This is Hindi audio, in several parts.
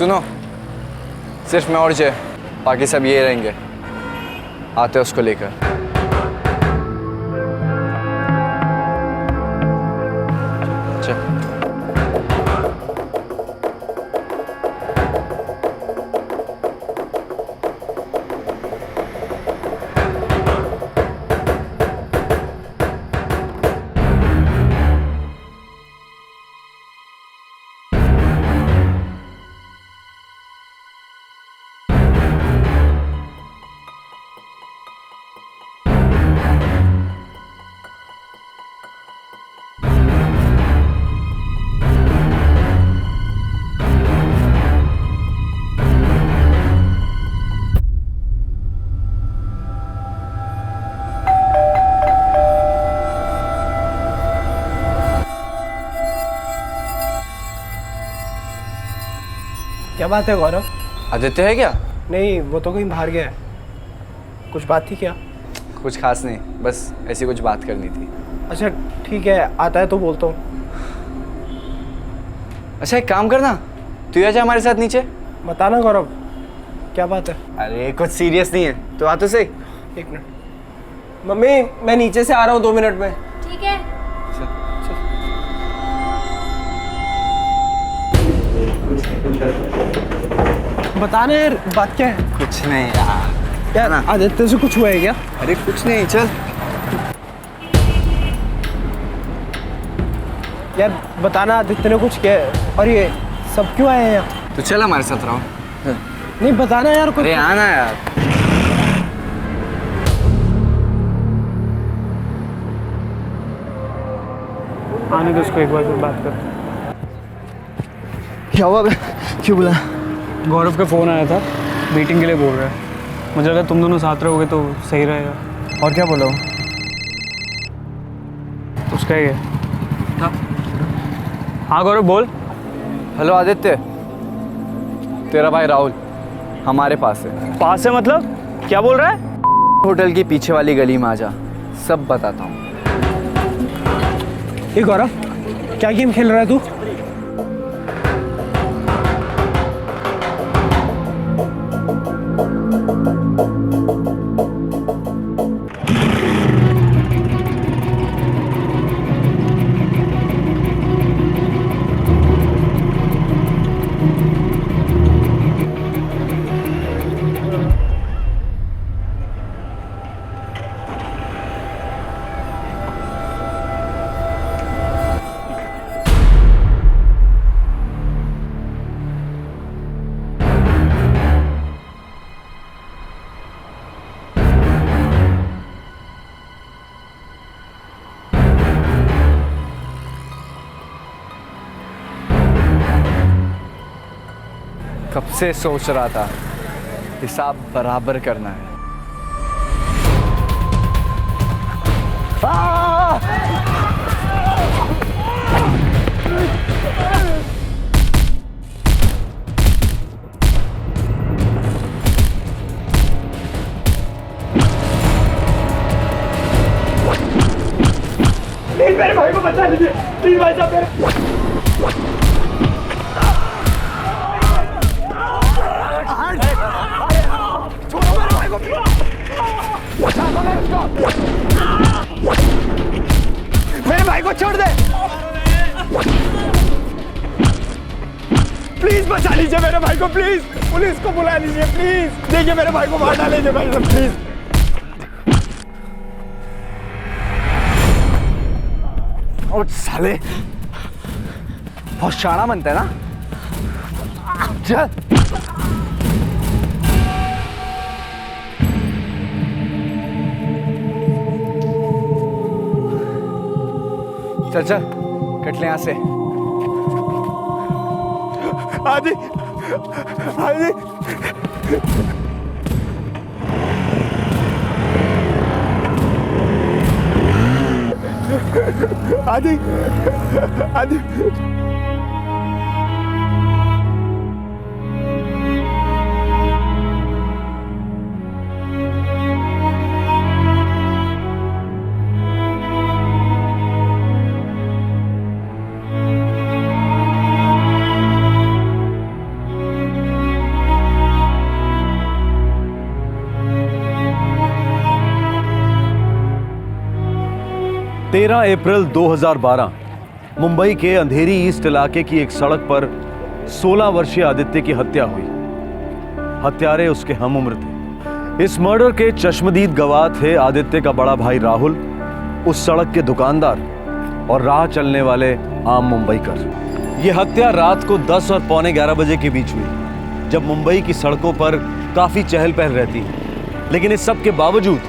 सुनो, सिर्फ मैं और जय, बाकी सब ये रहेंगे। आते हैं उसको लेकर। क्या बात है गौरव? आदित्य है क्या? नहीं, वो तो कहीं बाहर गया है। कुछ बात थी क्या? कुछ खास नहीं, बस ऐसी कुछ बात करनी थी। अच्छा ठीक है, आता है तो बोलता हूँ। अच्छा एक काम करना, तू आ जा हमारे साथ नीचे। बताना गौरव, क्या बात है? अरे कुछ सीरियस नहीं है, तो आ तो सही। एक मिनट मम्मी, मैं नीचे से आ रहा हूँ 2 मिनट में। ठीक है। बताना यार, बात क्या है? कुछ नहीं यार। यार आदित्य से कुछ हुआ है क्या? अरे कुछ नहीं, चल। यार बताना, आदित्य ने कुछ किया है? और ये सब क्यों आए हैं यहाँ? तो चल हमारे साथ रहो। नहीं बताना यार कुछ। अरे आना यार। आने दो उसको, एक बार फिर बात करते हैं। क्या हुआ? क्यों बुला? गौरव का फ़ोन आया था, मीटिंग के लिए बोल रहा है। मुझे लगा तुम दोनों साथ रहोगे तो सही रहेगा। और क्या बोला? उसका ही है। हाँ गौरव बोल। हेलो आदित्य, तेरा भाई राहुल हमारे पास है। पास है मतलब? क्या बोल रहा है? होटल की पीछे वाली गली में आ जा, सब बताता हूँ। ये गौरव, क्या गेम खेल रहा है तू? कब से सोच रहा था, हिसाब बराबर करना है। प्लीज मेरे भाई को बचा लीजिए, प्लीज भाई साहब मेरे। मेरे भाई को छोड़ दे, प्लीज बचा लीजिए मेरे भाई को, प्लीज पुलिस को बुला लीजिए, प्लीज। देखिए मेरे भाई को मार डालीजिए भाई साहब, प्लीज। और साले बहुत शाना बनता है ना। चल चल चल, कट ले यहाँ से। आदि आदि आदि आदि 13 अप्रैल 2012 मुंबई के अंधेरी ईस्ट इलाके की एक सड़क पर 16 वर्षीय आदित्य की हत्या हुई। हत्यारे उसके हम उम्र थे। इस मर्डर के चश्मदीद गवाह थे आदित्य का बड़ा भाई राहुल, उस सड़क के दुकानदार और राह चलने वाले आम मुंबईकर। यह हत्या रात को 10 और पौने 11 बजे के बीच हुई, जब मुंबई की सड़कों पर काफी चहल पहल रहती है। लेकिन इस सब के बावजूद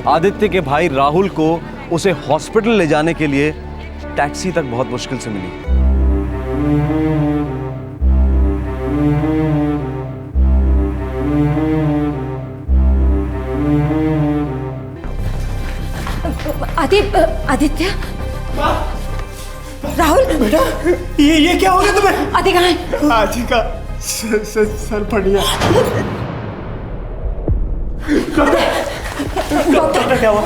आदित्य के भाई राहुल को उसे हॉस्पिटल ले जाने के लिए टैक्सी तक बहुत मुश्किल से मिली। आदित्य, राहुल, बेटा ये क्या हो रहा है तुम्हें? आदि कहाँ है? आदि का सर फट गया। डॉक्टर क्या हुआ?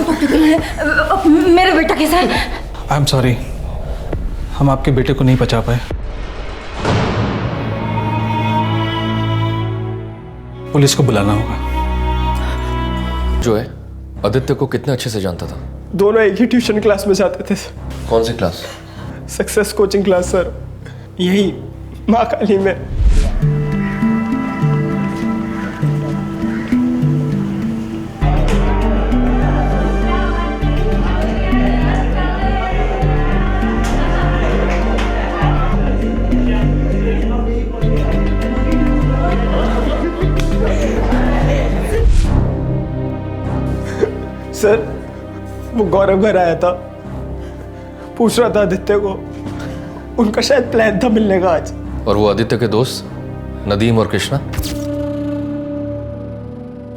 मेरा बेटा कैसा है? आई एम सॉरी, हम आपके बेटे को नहीं बचा पाए। पुलिस को बुलाना होगा। जो है आदित्य को कितने अच्छे से जानता था? दोनों एक ही ट्यूशन क्लास में जाते थे। कौन सी class? Success coaching class sir, यही माँ काली में। सर वो गौरव घर आया था, पूछ रहा था आदित्य को, उनका शायद प्लान था मिलने का आज। और वो आदित्य के दोस्त नदीम और कृष्णा?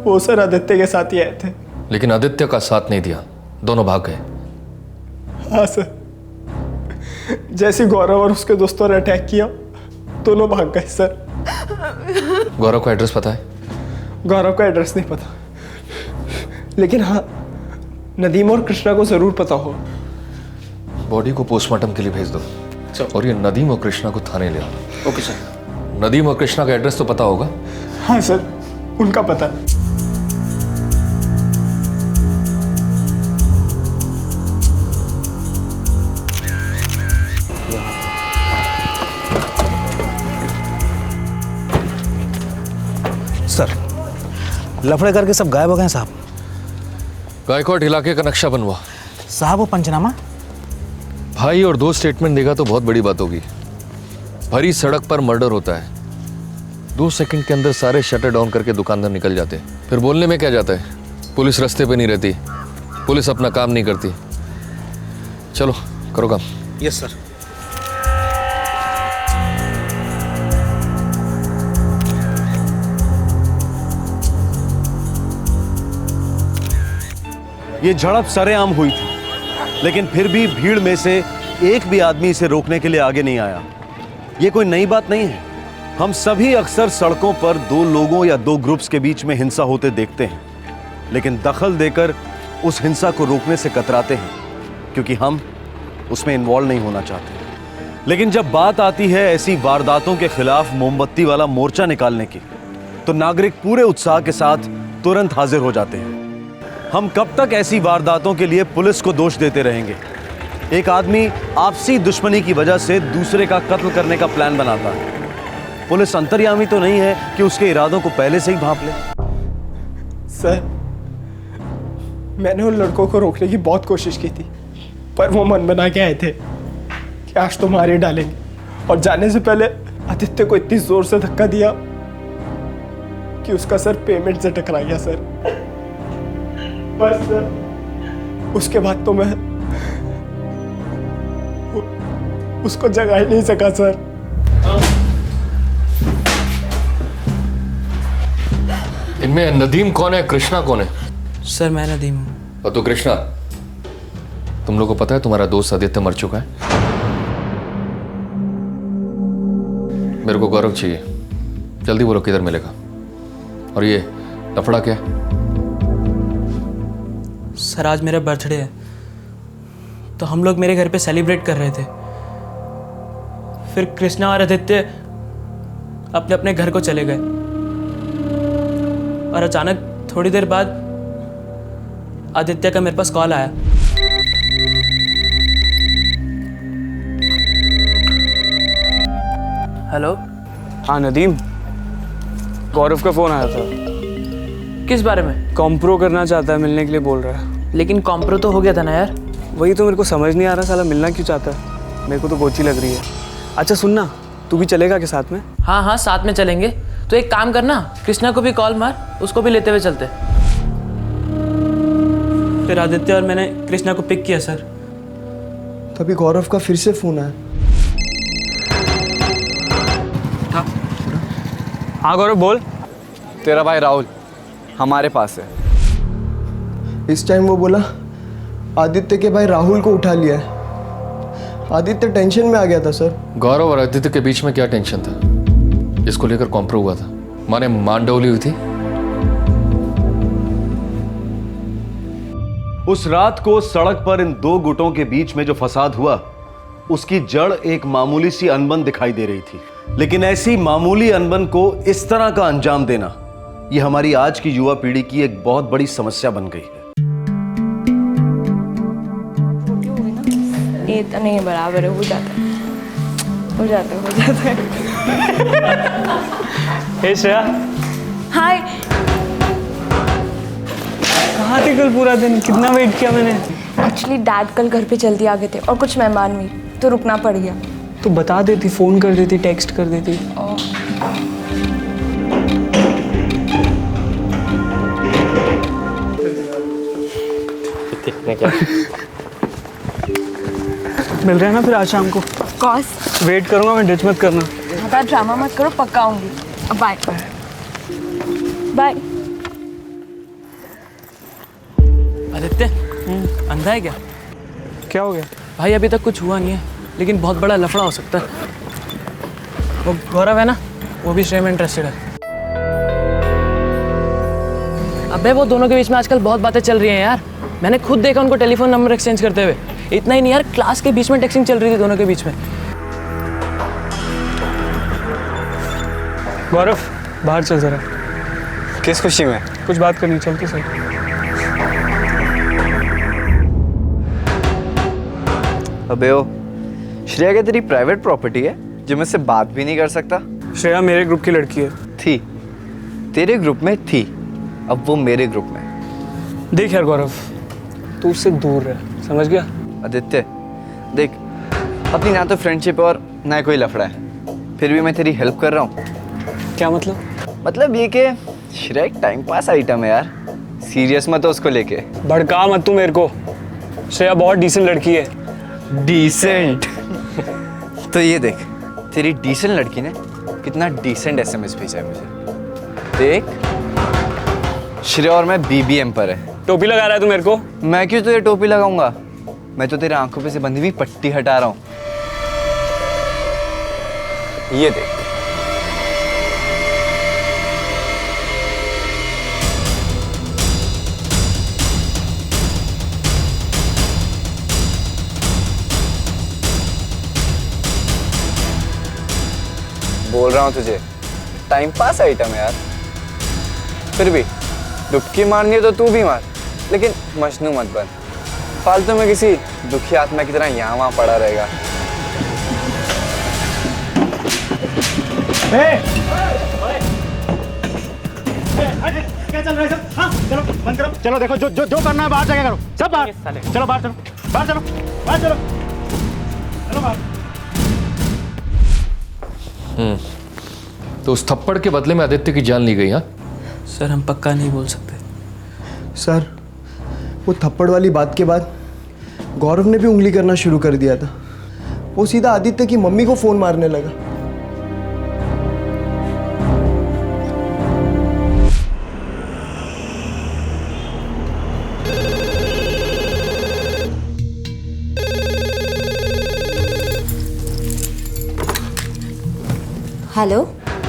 वो सर आदित्य के साथ ही आए थे। लेकिन आदित्य का साथ नहीं दिया, दोनों भाग गए। हाँ सर, जैसे गौरव और उसके दोस्तों ने अटैक किया, दोनों भाग गए सर। गौरव का एड्रेस पता है? गौरव का एड्रेस नहीं पता, लेकिन हाँ नदीम और कृष्णा को जरूर पता हो। बॉडी को पोस्टमार्टम के लिए भेज दो और ये नदीम और कृष्णा को थाने ले आओ। Okay sir. नदीम और कृष्णा का एड्रेस तो पता होगा? हाँ सर, उनका पता है। सर, लफड़े करके सब गायब हो गए हैं साहब। गायकवाड़ इलाके का नक्शा बनवा। साहब वो पंचनामा? भाई और दो स्टेटमेंट देगा तो बहुत बड़ी बात होगी। भरी सड़क पर मर्डर होता है, 2 सेकंड के अंदर सारे शटर डाउन करके दुकानदार निकल जाते हैं। फिर बोलने में क्या जाता है? पुलिस रास्ते पे नहीं रहती, पुलिस अपना काम नहीं करती। चलो करो काम। Yes sir. ये झड़प सरेआम हुई थी, लेकिन फिर भी भीड़ में से एक भी आदमी इसे रोकने के लिए आगे नहीं आया। ये कोई नई बात नहीं है। हम सभी अक्सर सड़कों पर 2 लोगों या 2 ग्रुप्स के बीच में हिंसा होते देखते हैं, लेकिन दखल देकर उस हिंसा को रोकने से कतराते हैं, क्योंकि हम उसमें इन्वॉल्व नहीं होना चाहते। लेकिन जब बात आती है ऐसी वारदातों के खिलाफ मोमबत्ती वाला मोर्चा निकालने की, तो नागरिक पूरे उत्साह के साथ तुरंत हाजिर हो जाते हैं। हम कब तक ऐसी वारदातों के लिए पुलिस को दोष देते रहेंगे? एक आदमी आपसी दुश्मनी की वजह से दूसरे का कत्ल करने का प्लान बनाता है। पुलिस अंतर्यामी तो नहीं है कि उसके इरादों को पहले से ही भांप ले। सर, मैंने उन लड़कों को रोकने की बहुत कोशिश की थी, पर वो मन बना के आए थे कि आज तो मार ही डालेंगे। और जाने से पहले आदित्य को इतनी जोर से धक्का दिया कि उसका सर पेमेंट से टकरा गया सर। बस सर, उसके बाद तो मैं उसको जगा ही नहीं सका सर। इनमें नदीम कौन है, कृष्णा कौन है? सर मैं नदीम हूँ। और तो कृष्णा, तुम लोग को पता है तुम्हारा दोस्त आदित्य मर चुका है? मेरे को गौरव चाहिए, जल्दी बोलो किधर मिलेगा। और ये लफड़ा क्या है? सर आज मेरा बर्थडे है, तो हम लोग मेरे घर पे सेलिब्रेट कर रहे थे। फिर कृष्णा और आदित्य अपने अपने घर को चले गए और अचानक थोड़ी देर बाद आदित्य का मेरे पास कॉल आया। हेलो। हाँ नदीम, गौरव का फ़ोन आया था। किस बारे में? कॉम्प्रो करना चाहता है, मिलने के लिए बोल रहा है। लेकिन कॉम्प्रो तो हो गया था ना यार। वही तो मेरे को समझ नहीं आ रहा, साला मिलना क्यों चाहता है। मेरे को तो गोची लग रही है। अच्छा सुनना, तू भी चलेगा के साथ में? हाँ हाँ, साथ में चलेंगे। तो एक काम करना, कृष्णा को भी कॉल मार, उसको भी लेते हुए चलते। फिर आदित्य और मैंने कृष्णा को पिक किया सर। तभी गौरव का फिर से फोन आया। हाँ गौरव बोल। तेरा भाई राहुल हमारे पास है। इस टाइम वो बोला आदित्य के भाई राहुल को उठा लिया है। आदित्य टेंशन में आ गया था सर। गौरव और आदित्य के बीच में क्या टेंशन था? इसको लेकर कॉम्प्रो हुआ था, माने मांडोली हुई थी। उस रात को सड़क पर इन दो गुटों के बीच में जो फसाद हुआ, उसकी जड़ एक मामूली सी अनबन दिखाई दे रही थी। लेकिन ऐसी मामूली अनबन को इस तरह का अंजाम देना, यह हमारी आज की युवा पीढ़ी की एक बहुत बड़ी समस्या बन गई है। ये तो नहीं बराबर है, हो जाता है। हे श्रेया, हाय। कहाँ थी कल पूरा दिन? कितना वेट किया मैंने। एक्चुअली डैड कल घर पे जल्दी आ गए थे और कुछ मेहमान भी, तो रुकना पड़ गया। तो बता देती, फ़ोन कर देती, टेक्स्ट कर देती। मिल रहे हैं ना फिर आज शाम को? कॉस वेट करूंगा मैं, डिच मत करना। ज़्यादा ड्रामा मत करो, पक्का आऊंगी। अब बाय बाय। आदित्य, अंधा है क्या? क्या हो गया? भाई अभी तक कुछ हुआ नहीं है, लेकिन बहुत बड़ा लफड़ा हो सकता है। वो गौरव है ना, वो भी श्रेया में इंटरेस्टेड है। अबे वो दोनों के बीच में आजकल बहुत बातें चल रही हैं यार। मैंने खुद देखा उनको टेलीफोन नंबर एक्सचेंज करते हुए। इतना ही नहीं यार, क्लास के बीच में टेक्सिंग चल रही थी दोनों के बीच में। गौरव बाहर चल जरा, किस खुशी में? कुछ बात करनी, चलते सही। अबे ओ, श्रेया क्या तेरी प्राइवेट प्रॉपर्टी है जो मुझसे बात भी नहीं कर सकता? श्रेया मेरे ग्रुप की लड़की है। थी, तेरे ग्रुप में थी, अब वो मेरे ग्रुप में। देख यार गौरव, तू उससे दूर रह, समझ गया? आदित्य देख, अपनी ना तो फ्रेंडशिप और ना कोई लफड़ा है, फिर भी मैं तेरी हेल्प कर रहा हूँ। क्या मतलब? मतलब ये कि श्रेया एक टाइम पास आइटम है यार, सीरियस मत हो उसको लेके। भड़का मत तू मेरे को। श्रेया बहुत डिसेंट लड़की है। डिसेंट? तो ये देख, तेरी डिसेंट लड़की ने कितना डिसेंट एसएमएस भेजा है मुझे। देख, श्रेया और मैं BBM पर है। टोपी लगा रहा है तू मेरे को? मैं क्यों तुझे टोपी लगाऊंगा? मैं तो तेरे आंखों पे से बंधी हुई पट्टी हटा रहा हूं। ये देख। बोल रहा हूं तुझे, टाइम पास आइटम है यार। फिर भी डुबकी मारनी है तो तू भी मार, लेकिन मजनू मत बन। फालतू में किसी दुखी आत्मा की तरह यहाँ वहाँ पड़ा रहेगा। क्या चल रहा है सब? हाँ चलो बंद करो, चलो देखो जो करना है बाहर जाके करो, सब बाहर चलो, बाहर चलो, बाहर चलो, बाहर चलो, चलो बाहर। तो उस थप्पड़ के बदले में आदित्य की जान ली गई? हाँ सर, हम पक्का नहीं बोल सकते। सर, वो थप्पड़ वाली बात के बाद गौरव ने भी उंगली करना शुरू कर दिया था। वो सीधा आदित्य की मम्मी को फोन मारने लगा। हेलो।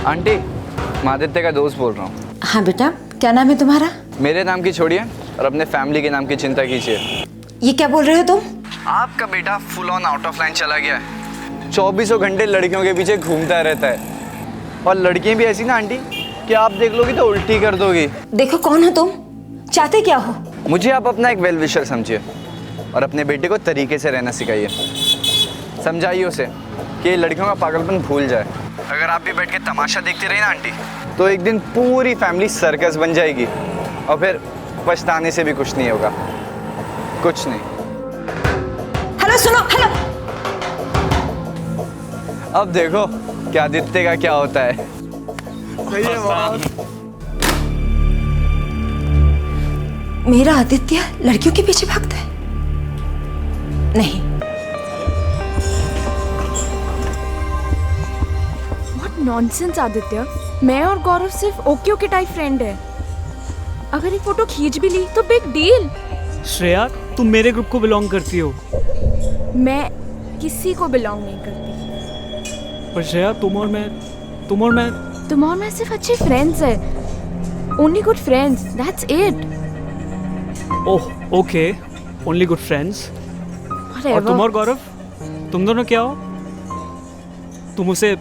आंटी, मैं आदित्य का दोस्त बोल रहा हूँ। हाँ बेटा, क्या नाम है तुम्हारा? मेरे नाम की छोड़िए और अपने फैमिली के नाम की चिंता कीजिए। ये क्या बोल रहे हो तुम? आपका बेटा full on out of line चला गया है। 24 घंटे लड़कियों के पीछे घूमता रहता है। और लड़कियां भी ऐसी ना आंटी कि आप देख लोगी तो उल्टी कर दोगी। देखो कौन हो तुम, चाहते क्या हो? मुझे आप अपना एक वेल विशर समझिए और अपने बेटे को तरीके से रहना सिखाइए। समझाइए उसे कि लड़कियों का पागलपन भूल जाए। अगर आप भी बैठ के तमाशा देखते रहे ना आंटी, तो एक दिन पूरी फैमिली सर्कस बन जाएगी और फिर पछताने से भी कुछ नहीं होगा, कुछ नहीं। हेलो सुनो, हेलो। अब देखो कि आदित्य का क्या होता है। सही है बहुत। मेरा आदित्य लड़कियों के पीछे भागता है? नहीं। व्हाट नॉनसेंस आदित्य, मैं और गौरव सिर्फ ओके ओके टाइप फ्रेंड है। अगर एक फोटो खींच भी ली तो बिग डील। श्रेया, तुम मेरे ग्रुप को बिलोंग करती हो। मैं किसी को बिलोंग नहीं करती। पर श्रेया, तुम और मैं सिर्फ अच्छे फ्रेंड्स है। Only good friends, that's it. Oh okay, only good friends. और तुम और गौरव, तुम दोनों क्या हो? तुम उसे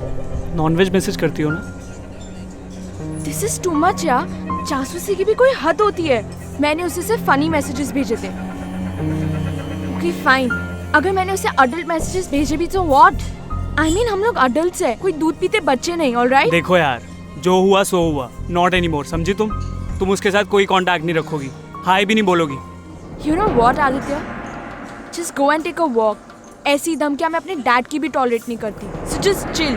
नॉनवेज मैसेज करती हो ना? दिस इज टू मच यार। जासूसी की भी कोई हद होती है। मैंने उसे सिर्फ फनी मैसेजेस भेजे थे। ओके फाइन, अगर मैंने उसे अडल्ट मैसेजेस भेजे भी तो व्हाट? आई मीन हम लोग अडल्ट्स हैं, कोई दूध पीते बच्चे नहीं, ऑलराइट? देखो यार, जो हुआ सो हुआ, नॉट एनी मोर, समझी तुम? तुम उसके साथ कोई कांटेक्ट नहीं रखोगी, हाय भी नहीं बोलोगी। You know what Aditya, just go and take a walk. ऐसी धमकियां मैं अपने डैड की भी टॉलरेट नहीं करती, सो जस्ट चिल।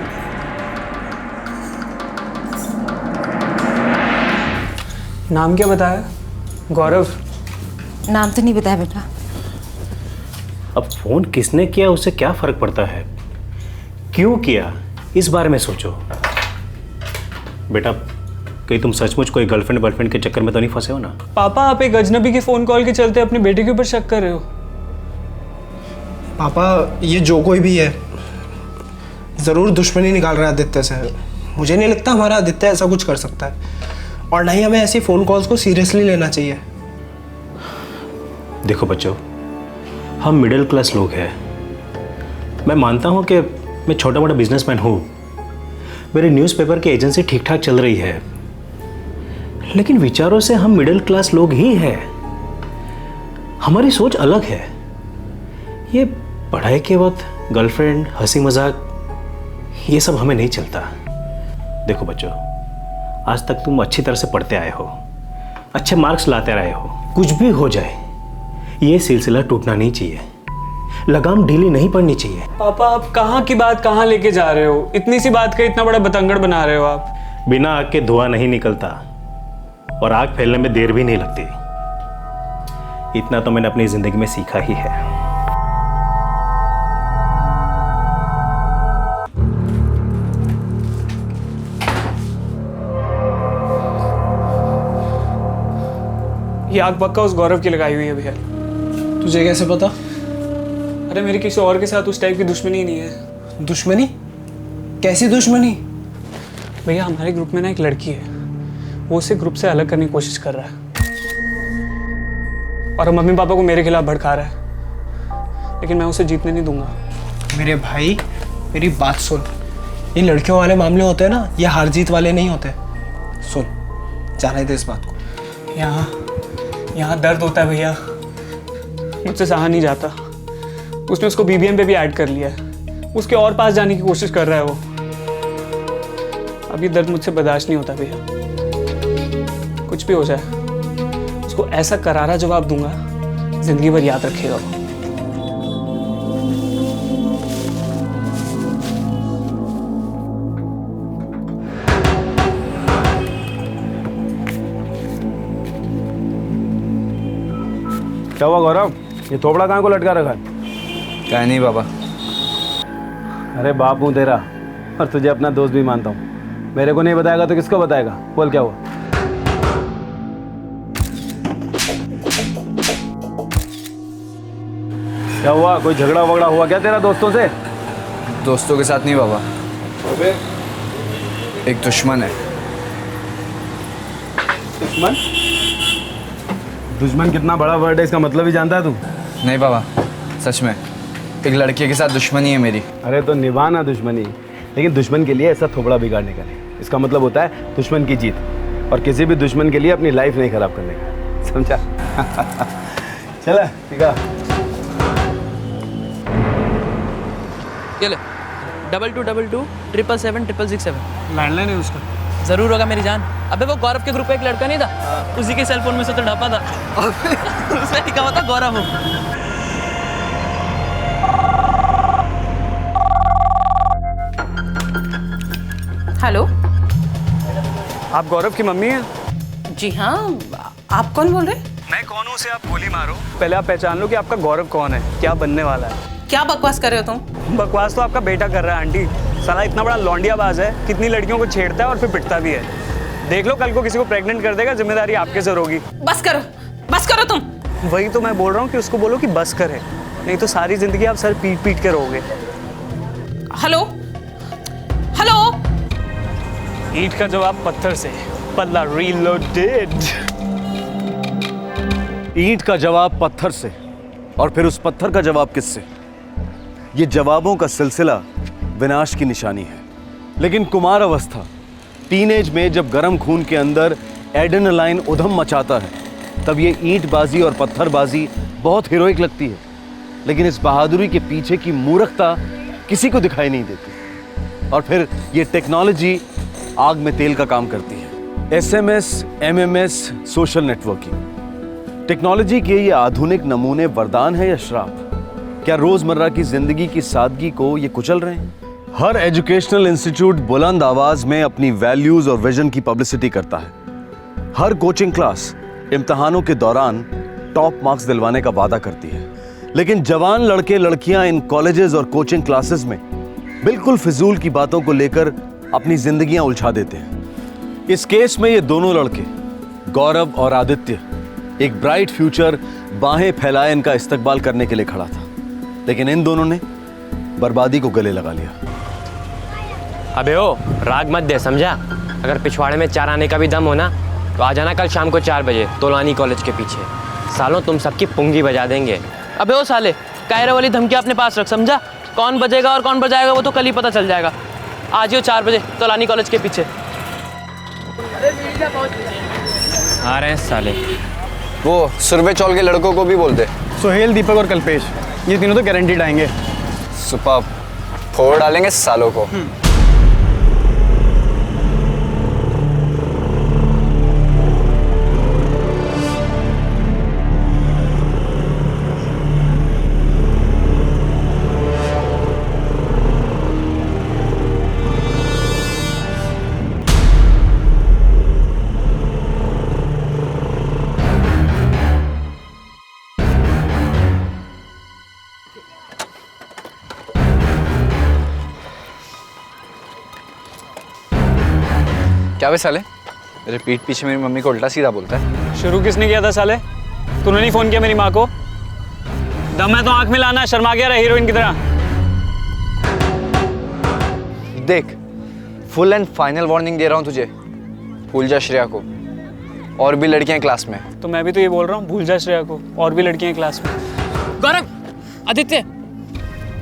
नाम क्या बताया? गौरव। नाम तो नहीं बताया बेटा। अब फोन किसने किया उससे क्या फर्क पड़ता है, क्यों किया इस बारे में सोचो। बेटा, कहीं तुम सचमुच कोई गर्लफ्रेंड बॉयफ्रेंड के चक्कर में तो नहीं फंसे हो ना? पापा, आप एक अजनबी के फोन कॉल के चलते अपने बेटे के ऊपर शक कर रहे हो। पापा, ये जो कोई भी है ज़रूर दुश्मनी निकाल रहा है आदित्य से। मुझे नहीं लगता हमारा आदित्य ऐसा कुछ कर सकता है, और ना ही हमें ऐसी फ़ोन कॉल्स को सीरियसली लेना चाहिए। देखो बच्चों, हम मिडिल क्लास लोग हैं। मैं मानता हूँ कि मैं छोटा मोटा बिजनेसमैन हूँ, मेरी न्यूज़पेपर की एजेंसी ठीक ठाक चल रही है, लेकिन विचारों से हम मिडिल क्लास लोग ही हैं। हमारी सोच अलग है। ये पढ़ाई के वक्त गर्लफ्रेंड, हंसी मजाक, ये सब हमें नहीं चलता। देखो बच्चों, आज तक तुम अच्छी तरह से पढ़ते आए हो, अच्छे मार्क्स लाते रहे हो। कुछ भी हो जाए, ये सिलसिला टूटना नहीं चाहिए, लगाम ढीली नहीं पड़नी चाहिए। पापा, आप कहाँ की बात कहाँ लेके जा रहे हो? इतनी सी बात का इतना बड़ा बतंगड़ बना रहे हो आप। बिना आग के धुआं नहीं निकलता, और आग फैलने में देर भी नहीं लगती। इतना तो मैंने अपनी जिंदगी में सीखा ही है। ये आग पक्का उस गौरव की लगाई हुई है भैया। तुझे कैसे पता? अरे मेरी किसी और के साथ उस टाइप की दुश्मनी नहीं है। दुश्मनी? कैसी दुश्मनी? भैया, हमारे ग्रुप में ना एक लड़की है, वो उसे ग्रुप से अलग करने की कोशिश कर रहा है, और मम्मी पापा को मेरे खिलाफ भड़का रहा है, लेकिन मैं उसे जीतने नहीं दूंगा। मेरे भाई, मेरी बात सुन, ये लड़कियों वाले मामले होते हैं ना, ये हार जीत वाले नहीं होते। सुन, जाने दे इस बात को। यहाँ दर्द होता है भैया, मुझसे सहा नहीं जाता। उसने उसको BBM पे भी ऐड कर लिया है, उसके और पास जाने की कोशिश कर रहा है वो। अब ये दर्द मुझसे बर्दाश्त नहीं होता भैया। कुछ भी हो जाए, उसको ऐसा करारा जवाब दूंगा, जिंदगी भर याद रखेगा वो। क्या हुआ गौरव, ये थोपड़ा कहाँ को लटका रखा है? क्या नहीं बाबा। अरे बाप हूँ तेरा, और तुझे अपना दोस्त भी मानता हूँ। मेरे को नहीं बताएगा तो किसको बताएगा? बोल क्या हुआ? क्या हुआ, कोई झगड़ा वगड़ा हुआ क्या तेरा दोस्तों से? दोस्तों के साथ नहीं बाबा, एक दुश्मन है। दुश्मन? दुश्मन कितना बड़ा वर्ड है, इसका मतलब ही जानता है तू? नहीं बाबा, सच में एक लड़के के साथ दुश्मनी है मेरी। अरे तो निभाना दुश्मनी, लेकिन दुश्मन के लिए ऐसा थोपड़ा बिगाड़ने का नहीं। इसका मतलब होता है दुश्मन की जीत, और किसी भी दुश्मन के लिए अपनी लाइफ नहीं खराब करने का, समझा? चला ठीक है। ये ले, 2222 लैंडलाइन है उसका। जरूर होगा मेरी जान। अबे वो गौरव के ग्रुप में एक लड़का नहीं था, उसी के सेलफोन में से तो ढापा था। उसने लिखा हुआ था गौरव हूँ। हेलो, आप गौरव की मम्मी हैं? जी हाँ, आप कौन बोल रहे हैं? मैं कौन हूँ उसे आप गोली मारो। पहले आप पहचान लो कि आपका गौरव कौन है, क्या बनने वाला है। क्या बकवास कर रहे हो तुम? बकवास तो आपका बेटा कर रहा है आंटी। साला इतना बड़ा लौंडियाबाज है, कितनी लड़कियों को छेड़ता है और फिर पिटता भी है। देख लो कल को किसी को प्रेग्नेंट कर देगा, जिम्मेदारी आपके सर होगी। बस करो तुम। वही तो मैं बोल रहा हूँ कि उसको बोलो कि बस करे, नहीं तो सारी जिंदगी आप सर पीट पीट के रहोगे। हेलो हेलो, ईंट का जवाब पत्थर से, पल्ला रीलोडेड। ईंट का जवाब पत्थर से, और फिर उस पत्थर का जवाब किससे? ये जवाबों का सिलसिला विनाश की निशानी है। लेकिन कुमार अवस्था, टीनेज में जब गर्म खून के अंदर एड्रेनालाइन उधम मचाता है, तब ये ईंटबाजी और पत्थरबाजी बहुत हीरोइक लगती है। लेकिन इस बहादुरी के पीछे की मूर्खता किसी को दिखाई नहीं देती। और फिर ये टेक्नोलॉजी आग में तेल का काम करती है। SMS, MMS, social networking. Technology के ये आधुनिक नमूने वरदान है या श्राप? क्या रोजमर्रा की जिंदगी की सादगी को ये कुचल रहे हैं? हर एजुकेशनल इंस्टीट्यूट बुलंद आवाज में अपनी वैल्यूज और विजन की पब्लिसिटी करता है। हर कोचिंग क्लास इम्तिहानों के दौरान टॉप मार्क्स दिलवाने का वादा करती है। लेकिन जवान लड़के लड़कियां इन कॉलेजेस और कोचिंग क्लासेस में बिल्कुल फिजूल की बातों को लेकर अपनी जिंदगियां उलझा देते हैं। इस केस में ये दोनों लड़के, गौरव और आदित्य, एक ब्राइट फ्यूचर बाहें फैलाए इनका इस्तकबाल करने के लिए खड़ा था। लेकिन इन दोनों ने बर्बादी को गले लगा लिया। अबे ओ, राग मत दे, समझा? अगर पिछवाड़े में 4 आने का भी दम हो ना, तो आ जाना कल शाम को 4 बजे तोलानी कॉलेज के पीछे। सालों तुम सबकी पुंगी बजा देंगे। अबे ओ साले, कायरे वाली धमकी अपने पास रख, समझा? कौन बजेगा और कौन बजाएगा वो तो कल ही पता चल जाएगा। आज ही 4 बजे तोलानी कॉलेज के पीछे। आ रहे हैं साले। वो सुरभि चौल के लड़कों को भी बोल दे। सोहेल, दीपक और कल्पेश, ये तीनों तो गारंटीड आएंगे। सुपर, फोड़ डालेंगे सालों को। क्या वे साले, मेरे पीठ पीछे मेरी मम्मी को उल्टा सीधा बोलता है। शुरू किसने किया था साले? तूने नहीं फोन किया मेरी माँ को? दम है तो आंख में लाना, शर्मा गया रहा हीरोइन की तरह। देख, फुल एंड फाइनल वार्निंग दे रहा हूँ तुझे, भूल जा श्रेया को। और भी लड़कियां क्लास में। तो मैं भी तो ये बोल रहा हूँ, भूल जा श्रेया को, और भी लड़कियां क्लास में। गौरव, आदित्य,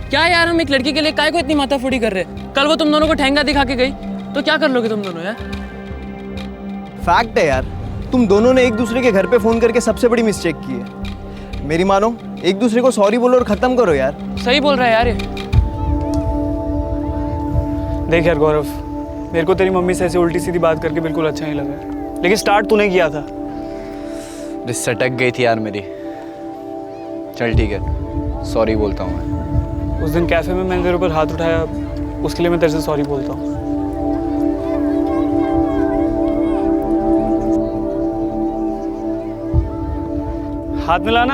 क्या यार हम एक लड़की के लिए काय को इतनी माथाफोड़ी कर रहे हैं? कल वो तुम दोनों को ठेंगा दिखा के गई तो क्या कर लोगे तुम दोनों यार? फैक्ट है यार, तुम दोनों ने एक दूसरे के घर पे फोन करके सबसे बड़ी मिस्टेक की है। मेरी मानो, एक दूसरे को सॉरी बोलो और खत्म करो यार। सही बोल रहा है यार ये। देख यार गौरव, मेरे को तेरी मम्मी से ऐसे उल्टी सीधी बात करके बिल्कुल अच्छा नहीं लगा, लेकिन स्टार्ट तूने किया था। सटक गई थी यार मेरी। चल ठीक है, सॉरी बोलता हूँ मैं। उस दिन कैफे में मैंने तेरे ऊपर हाथ उठाया, उसके लिए मैं तेरे से सॉरी बोलता हूँ। हाथ मिलाना।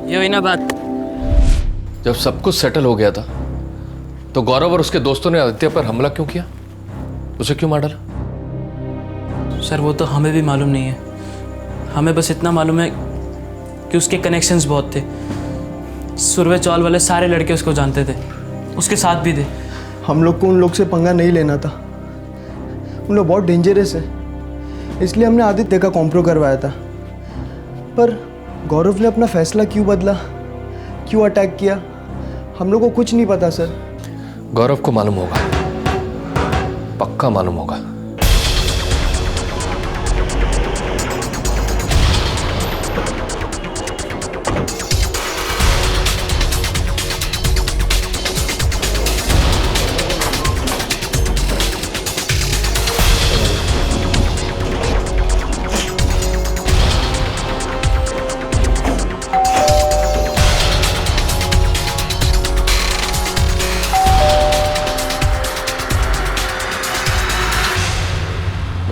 ये हुई ना बात। जब सब कुछ सेटल हो गया था तो गौरव और उसके दोस्तों ने आदित्य पर हमला क्यों किया? उसे क्यों मार डाला? सर वो तो हमें भी मालूम नहीं है। हमें बस इतना मालूम है कि उसके कनेक्शंस बहुत थे। सुरवे चौल वाले सारे लड़के उसको जानते थे, उसके साथ भी थे। हम लोग को उन लोग से पंगा नहीं लेना था, उन लोग बहुत डेंजरस है, इसलिए हमने आदित्य का कॉम्प्रो करवाया था। पर गौरव ने अपना फैसला क्यों बदला, क्यों अटैक किया, हम लोग को कुछ नहीं पता सर। गौरव को मालूम होगा, पक्का मालूम होगा।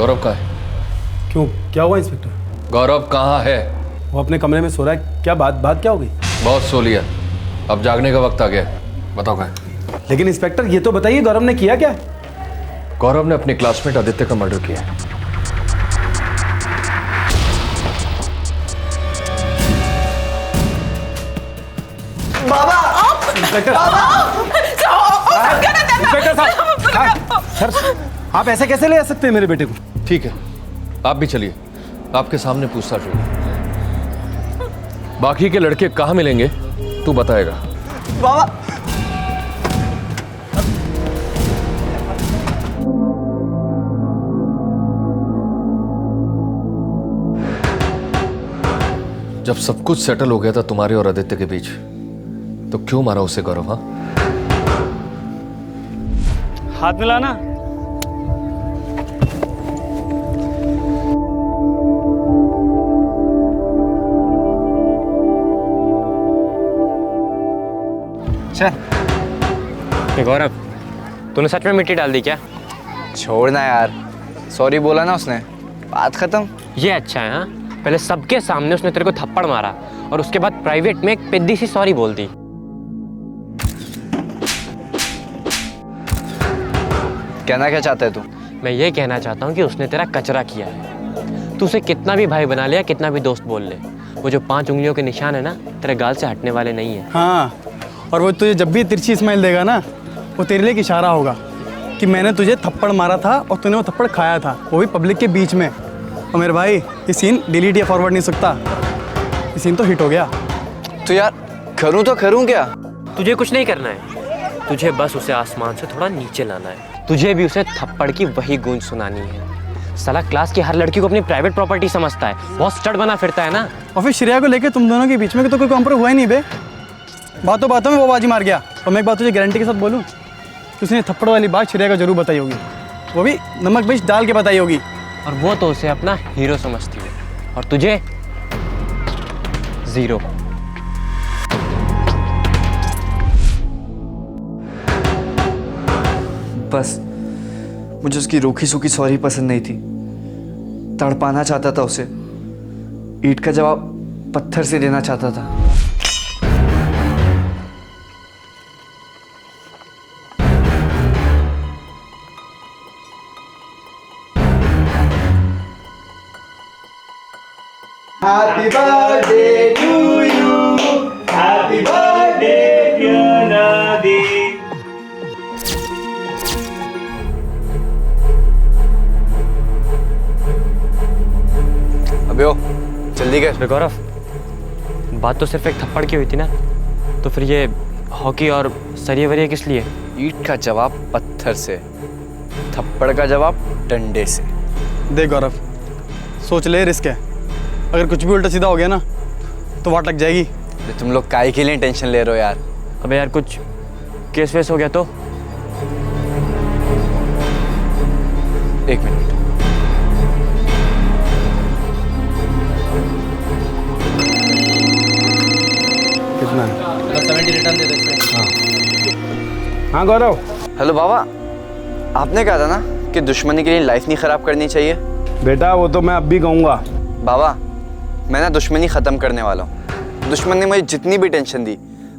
गौरव कहाँ है? क्यों, क्या हुआ इंस्पेक्टर? गौरव कहाँ है? वो अपने कमरे में सो रहा है। क्या बात क्या हो गई? बहुत सो लिया, अब जागने का वक्त आ गया। बताओ कहाँ है? लेकिन इंस्पेक्टर ये तो बताइए, गौरव ने किया क्या? गौरव ने अपने क्लासमेट आदित्य का मर्डर किया है। बाबा इंस्पेक्टर साहब, सर आप ऐसे कैसे ले आ सकते हैं मेरे बेटे को? ठीक है, आप भी चलिए, आपके सामने पूछताछ होगी। बाकी के लड़के कहाँ मिलेंगे तू बताएगा। बाबा जब सब कुछ सेटल हो गया था तुम्हारे और आदित्य के बीच, तो क्यों मारा उसे गौरव? हाँ, हाथ मिलाना। चल गौरव, तूने सच में मिट्टी डाल दी क्या? छोड़ना यार, सॉरी बोला ना उसने, बात खत्म। ये अच्छा है। हाँ, पहले सबके सामने उसने तेरे को थप्पड़ मारा और उसके बाद प्राइवेट में एक पिद्दी सी सॉरी बोल दी। कहना क्या चाहता है तू? मैं ये कहना चाहता हूँ कि उसने तेरा कचरा किया है। तू उसे कितना भी भाई बना ले या कितना भी दोस्त बोल ले, वो जो 5 उंगलियों के निशान है ना, तेरे गाल से हटने वाले नहीं है। हाँ, और वो तुझे जब भी तिरछी स्माइल देगा ना, वो तेरे लिए एक इशारा होगा कि मैंने तुझे थप्पड़ मारा था और तूने वो थप्पड़ खाया था, वो भी पब्लिक के बीच में। और मेरे भाई, ये सीन डिलीट या फॉरवर्ड नहीं सकता, ये सीन तो हिट हो गया। तो यार करूँ तो करूँ क्या? तुझे कुछ नहीं करना है, तुझे बस उसे आसमान से थोड़ा नीचे लाना है। तुझे भी उसे थप्पड़ की वही गूंज सुनानी है। साला क्लास की हर लड़की को अपनी प्राइवेट प्रॉपर्टी समझता है, बहुत स्टड बना फिरता है ना। और फिर श्रेया को लेके तुम दोनों के बीच में तो कोई कॉम्प्रो हुआ ही नहीं बे। बातों बातों में वो बाजी मार गया। और मैं एक बात तुझे गारंटी के साथ बोलूँ, उसने थप्पड़ वाली बात श्रेया को जरूर बताई होगी, वो भी नमक मिर्च डाल के बताई होगी। और वो तो उसे अपना हीरो समझती है, और तुझे जीरो। बस मुझे उसकी रूखी सूखी सॉरी पसंद नहीं थी, तड़पाना चाहता था उसे, ईंट का जवाब पत्थर से देना चाहता था। Happy birthday to you. Happy birthday dear Nadi. अबे ओ, जल्दी कर। गौरव, बात तो सिर्फ एक थप्पड़ की हुई थी ना, तो फिर ये हॉकी और सरिये वरिये किस लिए? ईंट का जवाब पत्थर से, थप्पड़ का जवाब डंडे से। देख गौरव, सोच ले, रिस्क है, अगर कुछ भी उल्टा सीधा हो गया ना तो वाट लग जाएगी। तुम लोग काहे के लिए टेंशन ले रहे हो यार? अबे यार, कुछ केस वेस हो गया तो? एक मिनट। कितना है? 70 रिटर्न दे दे। हाँ गौरव। हेलो बाबा, आपने कहा था ना कि दुश्मनी के लिए लाइफ नहीं खराब करनी चाहिए। बेटा वो तो मैं अब भी कहूँगा। बाबा, मैं ना दुश्मनी ख़त्म करने वाला हूँ। दुश्मन ने मुझे जितनी भी टेंशन दी,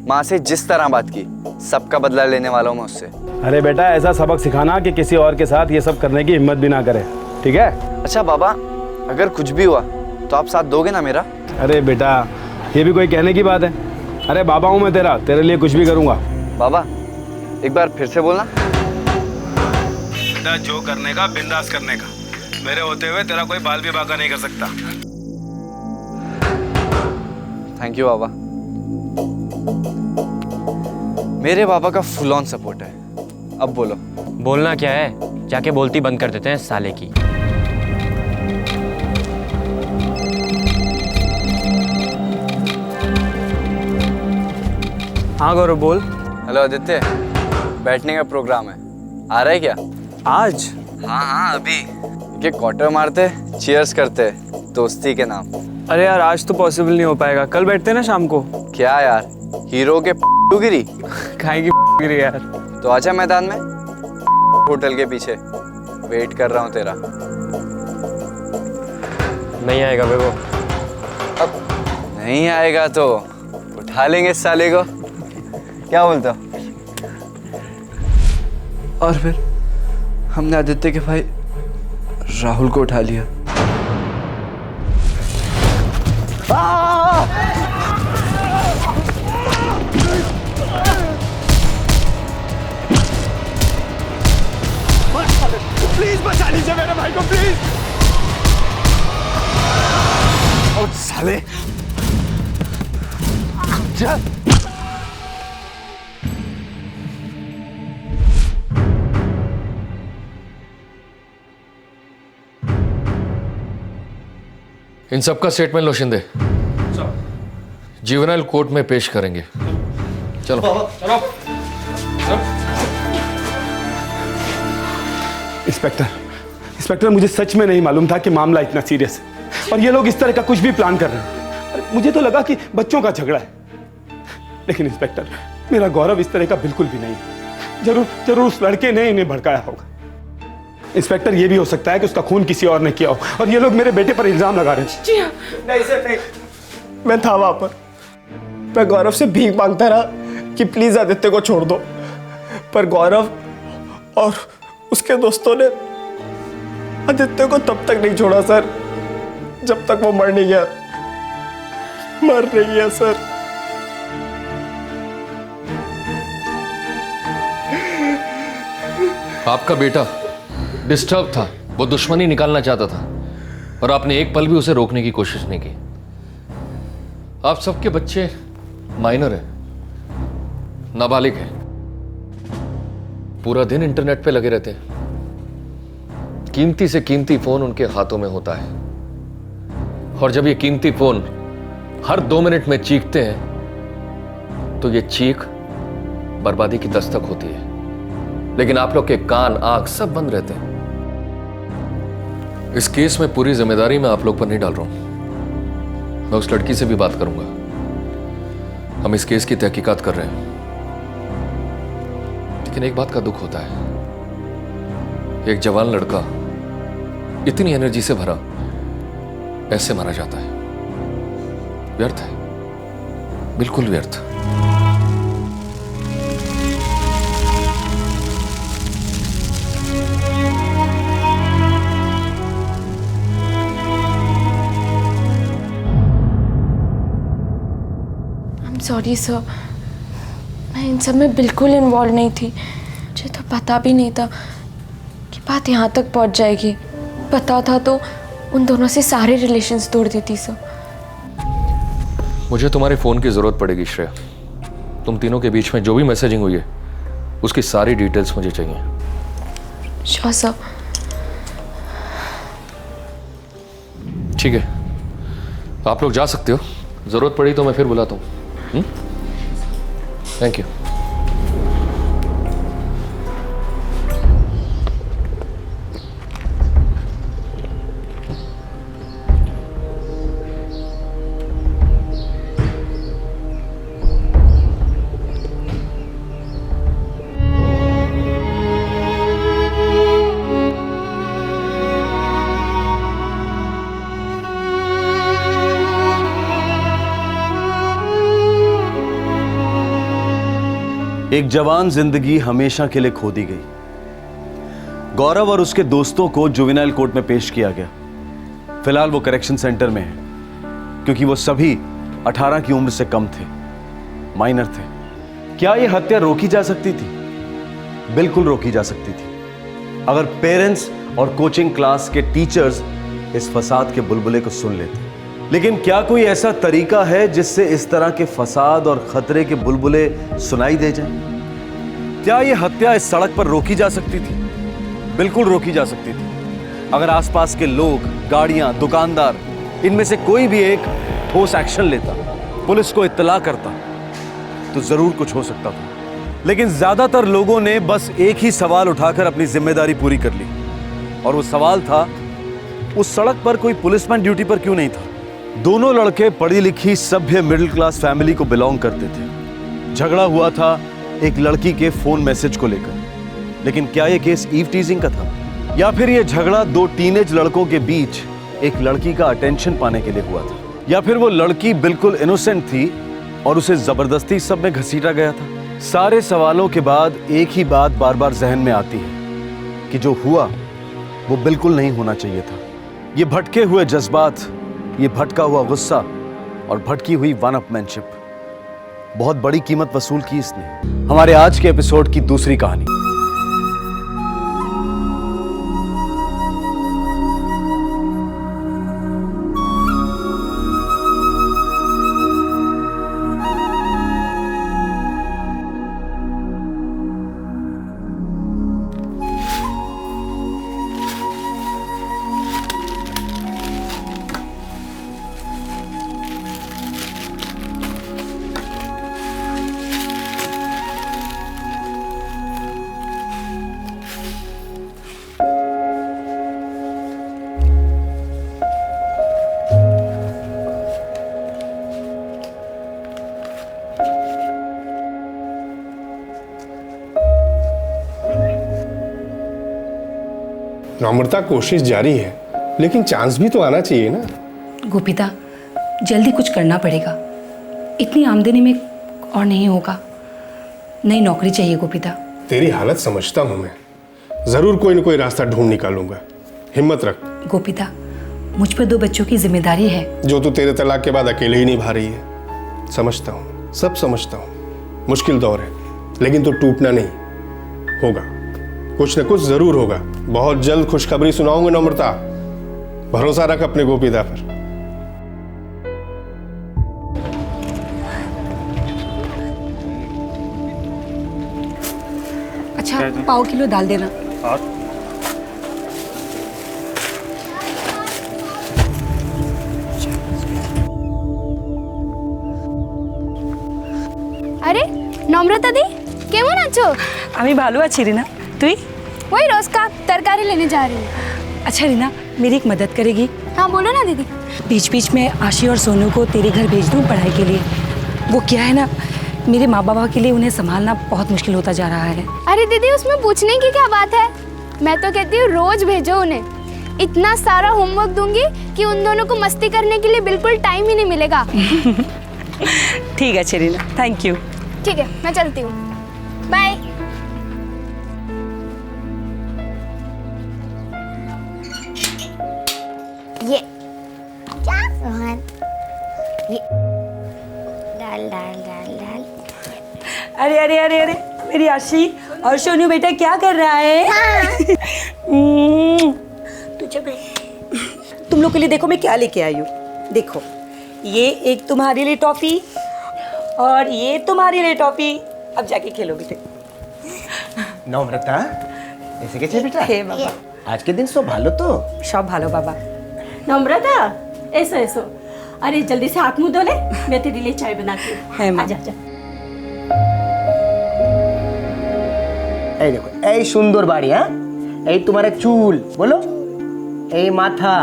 माँ से जिस तरह बात की, सबका बदला लेने वाला हूँ मैं उससे। अरे बेटा, ऐसा सबक सिखाना कि किसी और के साथ ये सब करने की हिम्मत भी ना करे, ठीक है? अच्छा बाबा, अगर कुछ भी हुआ तो आप साथ दोगे ना मेरा? अरे बेटा, ये भी कोई कहने की बात है? अरे बाबा हूँ मैं तेरा, तेरे लिए कुछ भी करूँगा। बाबा एक बार फिर से बोलना। बेटा, जो करने का बिंदास करने का, मेरे होते हुए तेरा कोई बाल भी बाका नहीं कर सकता। थैंक यू बाबा, मेरे बाबा का फुल ऑन सपोर्ट है। अब बोलो। बोलना क्या है, जाके बोलती बंद कर देते हैं साले की। हाँ गौरव बोल। हेलो आदित्य, बैठने का प्रोग्राम है, आ रहा है क्या? आज? हाँ अभी के क्वार्टर मारते, चीयर्स करते दोस्ती के नाम। अरे यार, आज तो पॉसिबल नहीं हो पाएगा, कल बैठते हैं ना शाम को। क्या यार, हीरो के गिरी खाएगी गिरी यार। तो आजा मैदान में, होटल के पीछे वेट कर रहा हूँ तेरा। नहीं आएगा बेबो। अब नहीं आएगा तो उठा लेंगे इस साले को, क्या बोलता? और फिर हमने आदित्य के भाई राहुल को उठा लिया। प्लीज बचा लीजिए मेरे भाई को, प्लीज। और साले चल। इन सबका स्टेटमेंट लो शिंदे, जुवेनाइल कोर्ट में पेश करेंगे। चलो चलो। इंस्पेक्टर, मुझे सच में नहीं मालूम था कि मामला इतना सीरियस है और ये लोग इस तरह का कुछ भी प्लान कर रहे हैं। मुझे तो लगा कि बच्चों का झगड़ा है, लेकिन इंस्पेक्टर, मेरा गौरव इस तरह का बिल्कुल भी नहीं है। जरूर उस लड़के ने इन्हें भड़काया होगा। इंस्पेक्टर, ये भी हो सकता है कि उसका खून किसी और ने किया हो और ये लोग मेरे बेटे पर इल्जाम लगा रहे हैं। जी हाँ। नहीं सर, नहीं। मैं था वहां पर, मैं गौरव से भीख मांगता रहा कि प्लीज आदित्य को छोड़ दो, पर गौरव और उसके दोस्तों ने आदित्य को तब तक नहीं छोड़ा सर, जब तक वो मर नहीं गया। मर नहीं गया सर। आपका बेटा डिस्टर्ब था, वो दुश्मनी निकालना चाहता था और आपने एक पल भी उसे रोकने की कोशिश नहीं की। आप सबके बच्चे माइनर हैं, नाबालिग हैं, पूरा दिन इंटरनेट पे लगे रहते हैं, कीमती से कीमती फोन उनके हाथों में होता है और जब ये कीमती फोन हर 2 मिनट में चीखते हैं तो ये चीख बर्बादी की दस्तक होती है। लेकिन आप लोग के कान, आंख सब बंद रहते हैं। इस केस में पूरी जिम्मेदारी मैं आप लोग पर नहीं डाल रहा हूं, मैं उस लड़की से भी बात करूंगा। हम इस केस की तहकीकात कर रहे हैं, लेकिन एक बात का दुख होता है, एक जवान लड़का इतनी एनर्जी से भरा ऐसे मारा जाता है। व्यर्थ है, बिल्कुल व्यर्थ। सॉरी सर, मैं इन सब में बिल्कुल इन्वॉल्व नहीं थी। मुझे तो पता भी नहीं था कि बात यहाँ तक पहुँच जाएगी। पता था तो उन दोनों से सारे रिलेशंस तोड़ देती सर। मुझे तुम्हारे फोन की जरूरत पड़ेगी श्रेया। तुम तीनों के बीच में जो भी मैसेजिंग हुई है उसकी सारी डिटेल्स मुझे चाहिए। Sure sir. ठीक है, आप लोग जा सकते हो, जरूरत पड़ी तो मैं फिर बुलाता हूँ। Thank you. एक जवान जिंदगी हमेशा के लिए खो दी गई। गौरव और उसके दोस्तों को जुवेनाइल कोर्ट में पेश किया गया। फिलहाल वो करेक्शन सेंटर में है क्योंकि वो सभी 18 की उम्र से कम थे, माइनर थे। क्या यह हत्या रोकी जा सकती थी? बिल्कुल रोकी जा सकती थी अगर पेरेंट्स और कोचिंग क्लास के टीचर्स इस फसाद के बुलबुले को सुन लेते। लेकिन क्या कोई ऐसा तरीका है जिससे इस तरह के फसाद और खतरे के बुलबुले सुनाई दे जाएं? क्या यह हत्या इस सड़क पर रोकी जा सकती थी? बिल्कुल रोकी जा सकती थी अगर आसपास के लोग, गाड़ियां, दुकानदार, इनमें से कोई भी एक ठोस एक्शन लेता, पुलिस को इत्तला करता, तो जरूर कुछ हो सकता था। लेकिन ज्यादातर लोगों ने बस एक ही सवाल उठाकर अपनी जिम्मेदारी पूरी कर ली, और वो सवाल था, उस सड़क पर कोई पुलिसमैन ड्यूटी पर क्यों नहीं था? दोनों लड़के पढ़ी लिखी सभ्य मिडिल क्लास फैमिली को बिलोंग करते थे। झगड़ा हुआ था एक लड़की के फोन मैसेज को लेकर। लेकिन क्या यह केस ईव टीजिंग का था, या फिर यह झगड़ा दो टीनेज लड़कों के बीच एक लड़की का अटेंशन पाने के लिए हुआ था, या फिर वो लड़की बिल्कुल इनोसेंट थी और उसे जबरदस्ती सब में घसीटा गया था। सारे सवालों के बाद एक ही बात बार बार जहन में आती है कि जो हुआ वो बिल्कुल नहीं होना चाहिए था। ये भटके हुए जज्बात, ये भटका हुआ गुस्सा और भटकी हुई वन-अपमैनशिप, बहुत बड़ी कीमत वसूल की इसने। हमारे आज के एपिसोड की दूसरी कहानी। अमृता, कोशिश जारी है, लेकिन चांस भी तो आना चाहिए ना। गोपिता, जल्दी कुछ करना पड़ेगा, इतनी आमदनी में और नहीं होगा। नई नौकरी चाहिए गोपिता। तेरी हालत समझता हूँ मैं, जरूर कोई न कोई रास्ता ढूंढ निकालूंगा। हिम्मत रख गोपिता, मुझ पर 2 बच्चों की जिम्मेदारी है जो तू तेरे तलाक के बाद अकेले ही निभा रही है। समझता हूँ, सब समझता हूँ। मुश्किल दौर है, लेकिन तू टूटना नहीं। होगा, कुछ न कुछ जरूर होगा। बहुत जल्द खुशखबरी सुनाऊंगा नम्रता, भरोसा रख अपने गोपिता पर। अच्छा, पाव किलो डाल देना। আরে নম্রতা দি, কেমন আছো? আমি ভালো আছি রিনা, তুই? वही रोज का तरकारी लेने जा रही हूँ। अच्छा रीना, मेरी एक मदद करेगी? हाँ बोलो ना दीदी। बीच बीच में आशी और सोनू को तेरे घर भेज दूँ पढ़ाई के लिए। वो क्या है ना, मेरे माँ बाबा के लिए उन्हें संभालना बहुत मुश्किल होता जा रहा है। अरे दीदी, उसमें पूछने की क्या बात है? मैं तो कहती हूँ रोज भेजो उन्हें। इतना सारा होमवर्क दूंगी कि उन दोनों को मस्ती करने के लिए बिल्कुल टाइम ही नहीं मिलेगा। ठीक है रीना, थैंक यू। ठीक है, मैं चलती हूँ, बाय। ये क्या रोहन, ये डाल डाल डाल डाल। अरे अरे अरे अरे, मेरी आशी और सोनू बेटा क्या कर रहा है? तुझे तुम लोग के लिए देखो मैं क्या लेके आई हूँ। देखो, ये एक तुम्हारे लिए टॉफी और ये तुम्हारे लिए टॉफी। अब जाके खेलोगे। नम्रता, ऐसे कैसे बेटा? हे बाबा, आज के दिन सब भालो तो? सब भालो बाबा। नम्रता, ऐसो ऐसो, अरे जल्दी से हाथ मुंह धो ले, मैं तेरे लिए चाय बनाती हूँ। आजा आजा। এই দেখো, এই সুন্দর বাড়ি, হ্যাঁ, এই তোমার চুল, বলো, এই মাথা।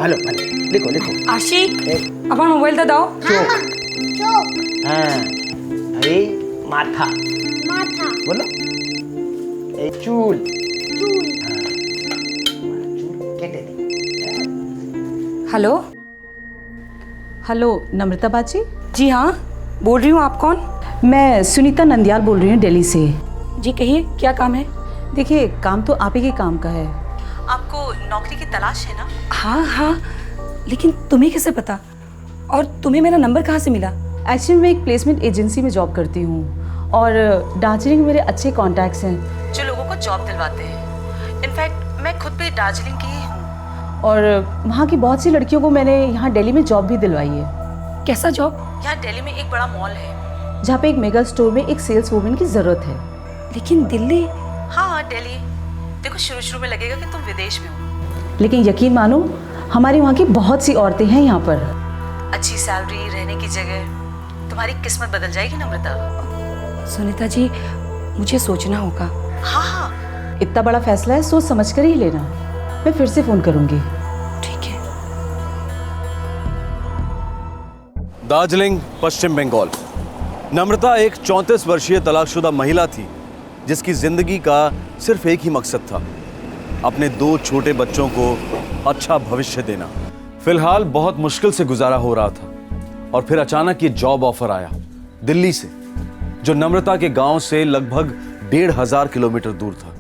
ভালো ভালো, দেখো দেখো। आशी, আমার মোবাইলটা দাও। চোখ, হ্যাঁ, এই মাথা, माथा, বলো, এই চুল, चूल, কেটে দি। हेलो हेलो नम्रता बाजी? जी हाँ, बोल रही हूँ। आप कौन? मैं सुनीता नंदियाल बोल रही हूँ दिल्ली से। जी कहिए, क्या काम है? देखिए, काम तो आप ही के काम का है। आपको नौकरी की तलाश है ना? हाँ हाँ, लेकिन तुम्हें कैसे पता? और तुम्हें मेरा नंबर कहाँ से मिला? एक्चुअली मैं एक प्लेसमेंट एजेंसी में जॉब करती हूँ और दार्जिलिंग में मेरे अच्छे कॉन्टैक्ट्स हैं जो लोगों को जॉब दिलवाते हैं। इनफैक्ट मैं खुद भी दार्जिलिंग की ही हूँ। और वहाँ की बहुत सी लड़कियों को मैंने यहाँ दिल्ली में जॉब भी दिलवाई है। कैसा जॉब? यहाँ दिल्ली में एक बड़ा मॉल है जहाँ पे एक मेगा स्टोर में एक सेल्स वूमेन की ज़रूरत है। लेकिन दिल्ली? हाँ दिल्ली। देखो, शुरू में लगेगा कि तुम विदेश में हो, लेकिन यकीन मानो, हमारी वहाँ की बहुत सी औरतें हैं यहाँ पर। अच्छी सैलरी, रहने की जगह, तुम्हारी किस्मत बदल जाएगी नम्रता। सुनीता जी, मुझे सोचना होगा। हाँ हाँ, इतना बड़ा फैसला है, सोच समझ कर ही लेना। मैं फिर से फ़ोन करूँगी। ठीक है। दार्जिलिंग, पश्चिम बंगाल। नम्रता एक 34 वर्षीय तलाकशुदा महिला थी जिसकी जिंदगी का सिर्फ एक ही मकसद था, अपने 2 छोटे बच्चों को अच्छा भविष्य देना। फिलहाल बहुत मुश्किल से गुजारा हो रहा था और फिर अचानक ये जॉब ऑफर आया दिल्ली से, जो नम्रता के गांव से लगभग 1500 किलोमीटर दूर था।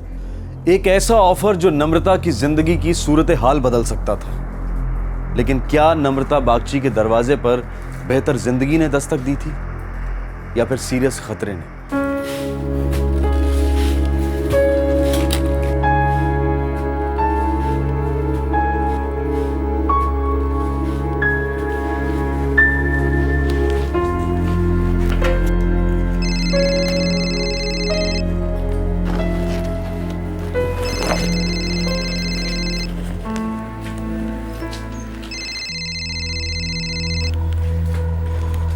एक ऐसा ऑफर जो नम्रता की जिंदगी की सूरत हाल बदल सकता था। लेकिन क्या नम्रता बागची के दरवाजे पर बेहतर जिंदगी ने दस्तक दी थी या फिर सीरियस खतरे ने?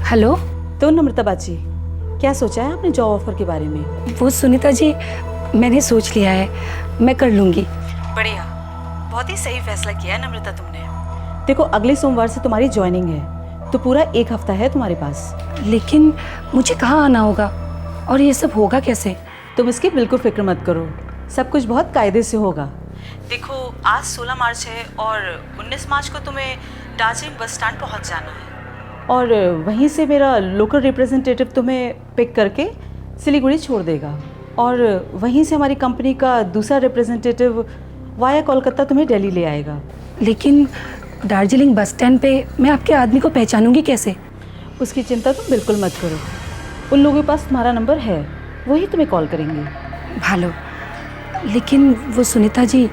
हेलो। तो नम्रता बाजी, क्या सोचा है आपने जॉब ऑफर के बारे में? वो सुनीता जी, मैंने सोच लिया है, मैं कर लूँगी। बढ़िया, बहुत ही सही फैसला किया है नम्रता तुमने। देखो, अगले सोमवार से तुम्हारी ज्वाइनिंग है, तो पूरा 1 हफ्ता है तुम्हारे पास। लेकिन मुझे कहाँ आना होगा और ये सब होगा कैसे? तुम इसकी बिल्कुल फिक्र मत करो, सब कुछ बहुत कायदे से होगा। देखो, आज 16 मार्च है और 19 मार्च को तुम्हें दार्जिलिंग बस स्टैंड पहुंच जाना है और वहीं से मेरा लोकल रिप्रेजेंटेटिव तुम्हें पिक करके सिलीगुड़ी छोड़ देगा और वहीं से हमारी कंपनी का दूसरा रिप्रेजेंटेटिव वाया कोलकाता तुम्हें दिल्ली ले आएगा। लेकिन दार्जिलिंग बस स्टैंड पे मैं आपके आदमी को पहचानूंगी कैसे? उसकी चिंता तुम बिल्कुल मत करो, उन लोगों के पास तुम्हारा नंबर है, वही तुम्हें कॉल करेंगे। भालो, लेकिन वो सुनीता जी,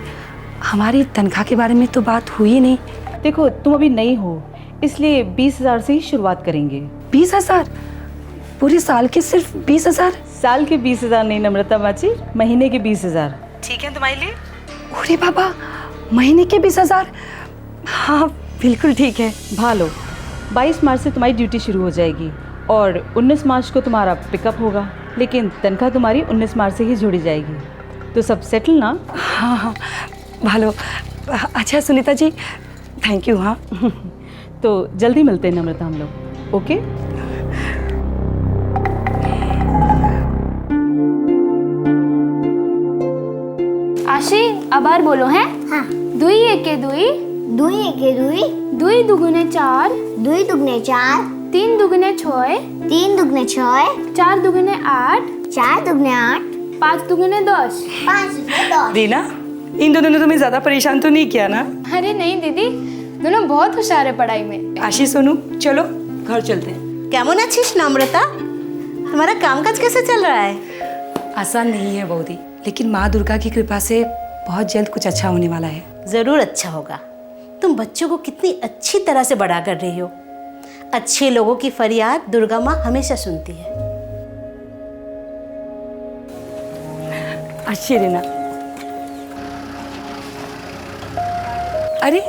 हमारी तनख्वाह के बारे में तो बात हुई नहीं। देखो, तुम अभी नई हो, इसलिए 20,000 से ही शुरुआत करेंगे। 20,000? पूरे साल के सिर्फ 20,000? साल के 20,000 नहीं नम्रता बाजी, महीने के 20,000। ठीक है तुम्हारे लिए? अरे बाबा, महीने के 20,000? हाँ बिल्कुल ठीक है। भालो, 22 मार्च से तुम्हारी ड्यूटी शुरू हो जाएगी और 19 मार्च को तुम्हारा पिकअप होगा, लेकिन तनख्वाह तुम्हारी 19 मार्च से ही जोड़ी जाएगी। तो सब सेटल ना? हाँ हाँ भालो। अच्छा सुनीता जी, थैंक यू। हाँ तो जल्दी मिलते हैं नम्रता हम लोग, ओके? आशी, अबार बोलो हैं? हाँ। 2 एके 2, 2 एके 2, 2 दुगुने 4, 2 दुगने 4, 3 दुगने 6, 3 दुगने 6, 4 दुगने 8, 4 दुगने 8, 5 दुगने 10, 5 दुगने 10। दीना, इन दोनों ने तुम्हें ज्यादा परेशान तो नहीं किया ना? अरे नहीं दीदी, दोनों बहुत होशियार है पढ़ाई में। आशी, सोनू, चलो घर चलते हैं। केमन आछिस नम्रता? तुम्हारा कामकाज कैसे चल रहा है? आसान नहीं है बौदी, लेकिन माँ दुर्गा की कृपा से बहुत जल्द कुछ अच्छा होने वाला है। जरूर अच्छा होगा। तुम बच्चों को कितनी अच्छी तरह से बड़ा कर रही हो। अच्छे लोगों की फरियाद दुर्गा माँ हमेशा सुनती है। अच्छी रीना। अरे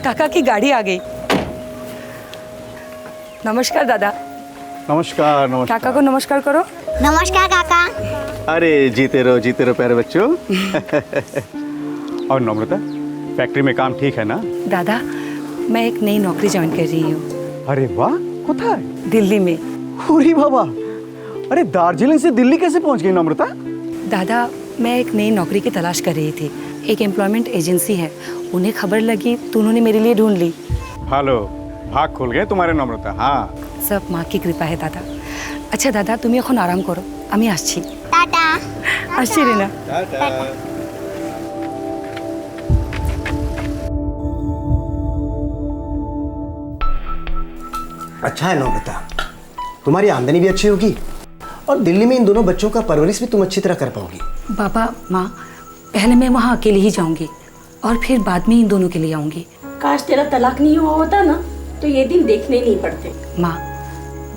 काका की गाड़ी आ गई। नमस्कार दादा। नमस्कार नमस्कार। काका को नमस्कार करो। नमस्कार काका। अरे जीते रहो प्यारे बच्चों। और नम्रता, फैक्ट्री में काम ठीक है ना? दादा, मैं एक नई नौकरी ज्वाइन कर रही हूँ। अरे वाह, कोথায়? दिल्ली में। अरे बाबा, अरे दार्जिलिंग से दिल्ली कैसे पहुँच गई नम्रता? दादा, मैं एक नई नौकरी की तलाश कर रही थी। एक एम्प्लॉयमेंट एजेंसी है, उन्हें खबर लगी तो उन्होंने मेरे लिए ढूंढ ली। हेलो, भाग खुल गए तुम्हारे नम्रता। हाँ, सब माँ की कृपा है दादा। अच्छा दादा, तुम এখন आराम करो, আমি আসছি। टाटा। আসছি रीना। अच्छा है नम्रता, तुम्हारी आमदनी भी अच्छी होगी और दिल्ली में इन दोनों बच्चों का परवरिश भी तुम अच्छी तरह कर पाओगी। बाबा, माँ, पहले मैं वहाँ अकेले ही जाऊंगी और फिर बाद में इन दोनों के लिए आऊंगी। काश तेरा तलाक नहीं हुआ होता ना, तो ये दिन देखने नहीं पड़ते। माँ,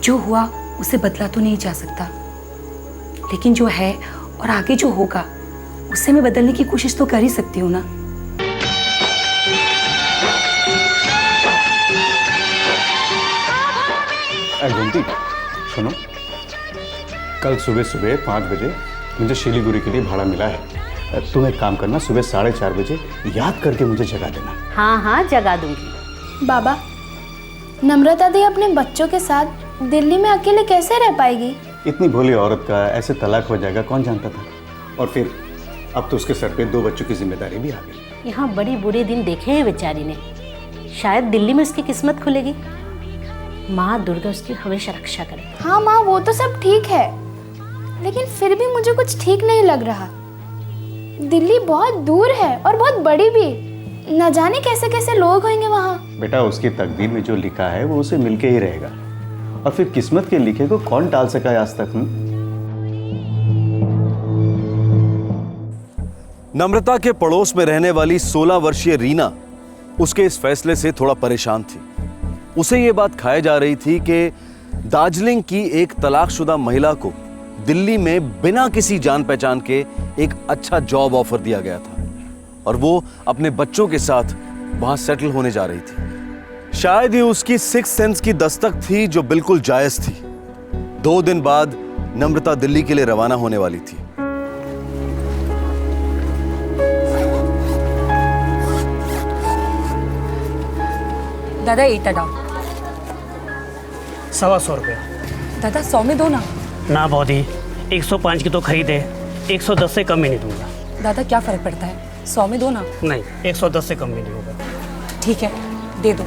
जो हुआ उसे बदला तो नहीं जा सकता, लेकिन जो है और आगे जो होगा उसे मैं बदलने की कोशिश तो कर ही सकती हूँ ना। गोमती, सुनो, कल सुबह सुबह 5 बजे मुझे शिलीगुड़ी के लिए भाड़ा मिला है। तुम एक काम करना, सुबह 4:30 बजे याद करके मुझे जगा देना। हाँ हाँ, जगा दूंगी। बाबा, नम्रता दी अपने बच्चों के साथ दिल्ली में अकेले कैसे रह पाएगी? इतनी भोली औरत का ऐसे तलाक हो जाएगा कौन जानता था। और फिर अब तो उसके सर पे 2 बच्चों की जिम्मेदारी भी आ गई। यहाँ बड़ी बुरे दिन देखे हैं बेचारी ने। शायद दिल्ली में उसकी किस्मत खुलेगी। माँ दुर्गा उसकी हमेशा रक्षा करे। हाँ माँ, वो तो सब ठीक है, लेकिन फिर भी मुझे कुछ ठीक नहीं लग रहा। दिल्ली बहुत दूर है और बहुत बड़ी भी। न जाने कैसे कैसे लोग होंगे वहाँ। बेटा, उसकी तकदीर में जो लिखा है वो उसे मिलके ही रहेगा। और फिर किस्मत के लिखे को कौन टाल सका है आज तक? नम्रता के पड़ोस में रहने वाली 16 वर्षीय रीना उसके इस फैसले से थोड़ा परेशान थी। उसे ये बात खाई जा रही थी कि दार्जिलिंग की एक तलाकशुदा महिला को दिल्ली में बिना किसी जान पहचान के एक अच्छा जॉब ऑफर दिया गया था और वो अपने बच्चों के साथ वहां सेटल होने जा रही थी। शायद ये उसकी सिक्स सेंस की दस्तक थी जो बिल्कुल जायज थी। 2 दिन बाद नम्रता दिल्ली के लिए रवाना होने वाली थी। दादा ईटा डाउन। 125 रुपया। दादा 100 में दो ना। ना बौदी, 105 की तो खरीदे, 110 से कम में नहीं दूंगा। दादा क्या फर्क पड़ता है, 100 में दो ना। नहीं, 110 से कम में नहीं होगा। ठीक है, दे दो।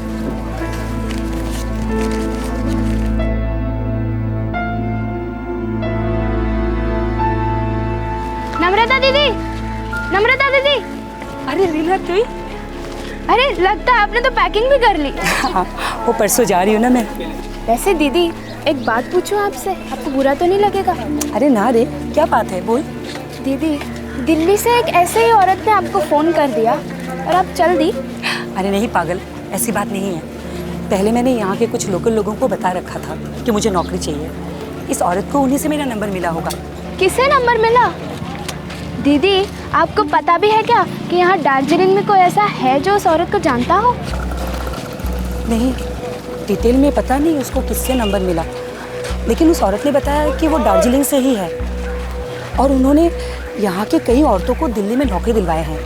नम्रता दीदी, नम्रता दीदी। अरे रीना तुई? अरे लगता है आपने तो पैकिंग भी कर ली। हाँ, वो परसों जा रही हूँ ना मैं। वैसे दीदी एक बात पूछूं आपसे, आपको बुरा तो नहीं लगेगा? अरे ना रे, क्या बात है, बोल। दीदी दिल्ली से एक ऐसे ही औरत ने आपको फोन कर दिया और आप चल दी। अरे नहीं पागल, ऐसी बात नहीं है। पहले मैंने यहाँ के कुछ लोकल लोगों को बता रखा था कि मुझे नौकरी चाहिए। इस औरत को उन्हीं से मेरा नंबर मिला होगा। किसे नंबर मिला? दीदी आपको पता भी है क्या कि यहाँ दार्जिलिंग में कोई ऐसा है जो उस औरत को जानता हो? नहीं, डिटेल में पता नहीं उसको किससे नंबर मिला, लेकिन उस औरत ने बताया कि वो दार्जिलिंग से ही है और उन्होंने यहाँ के कई औरतों को दिल्ली में नौकरी दिलवाए हैं।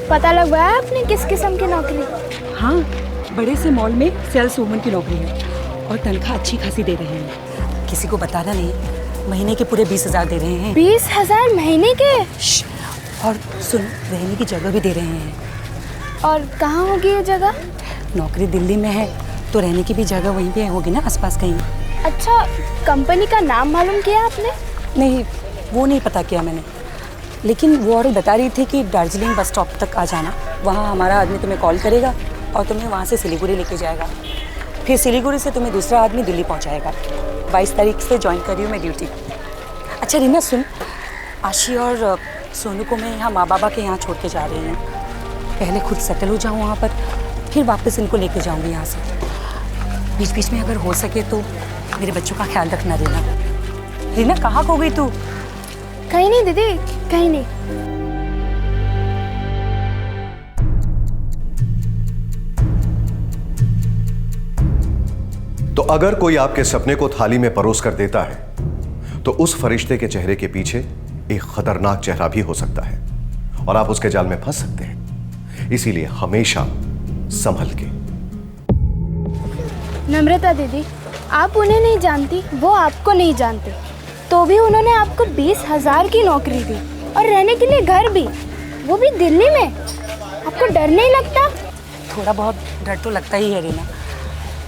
पता लगवाया आपने किस किस्म की नौकरी? हाँ, बड़े से मॉल में सेल्स वूमन की नौकरी है और तनख्वाह अच्छी खासी दे रहे हैं। किसी को बताना नहीं, महीने के पूरे 20,000 दे रहे हैं। 20,000 महीने के? और सुन, रहने की जगह भी दे रहे हैं। और कहाँ होगी ये जगह? नौकरी दिल्ली में है तो रहने की भी जगह वहीं पे होगी ना, आसपास कहीं। अच्छा, कंपनी का नाम मालूम किया आपने? नहीं, वो नहीं पता किया मैंने, लेकिन वो औरत बता रही थी कि दार्जिलिंग बस स्टॉप तक आ जाना, वहाँ हमारा आदमी तुम्हें कॉल करेगा और तुम्हें वहाँ से सिलीगुड़ी लेके जाएगा। फिर सिलीगुड़ी से तुम्हें दूसरा आदमी दिल्ली पहुँचाएगा। 22 तारीख से ज्वाइन कर रही हूँ मैं ड्यूटी। अच्छा रीना सुन, आशी और सोनू को मैं यहाँ माँ बाबा के यहाँ छोड़ के जा रही हूँ। पहले खुद सेटल हो जाऊँ वहाँ पर, फिर वापस इनको लेके जाऊँगी यहाँ से। बीच बीच में अगर हो सके तो मेरे बच्चों का ख्याल रखना रीना। रीना कहाँ खो गई तू? कहीं नहीं दीदी, कहीं नहीं। तो अगर कोई आपके सपने को थाली में परोस कर देता है तो उस फरिश्ते के चेहरे के पीछे एक खतरनाक चेहरा भी हो सकता है और आप उसके जाल में फंस सकते हैं। इसीलिए हमेशा संभल के। नम्रता दीदी, आप उन्हें नहीं जानती, वो आपको नहीं जानते, तो भी उन्होंने आपको 20,000 की नौकरी दी और रहने के लिए घर भी, वो भी दिल्ली में। आपको डर नहीं लगता? थोड़ा बहुत डर तो लगता ही है रीना,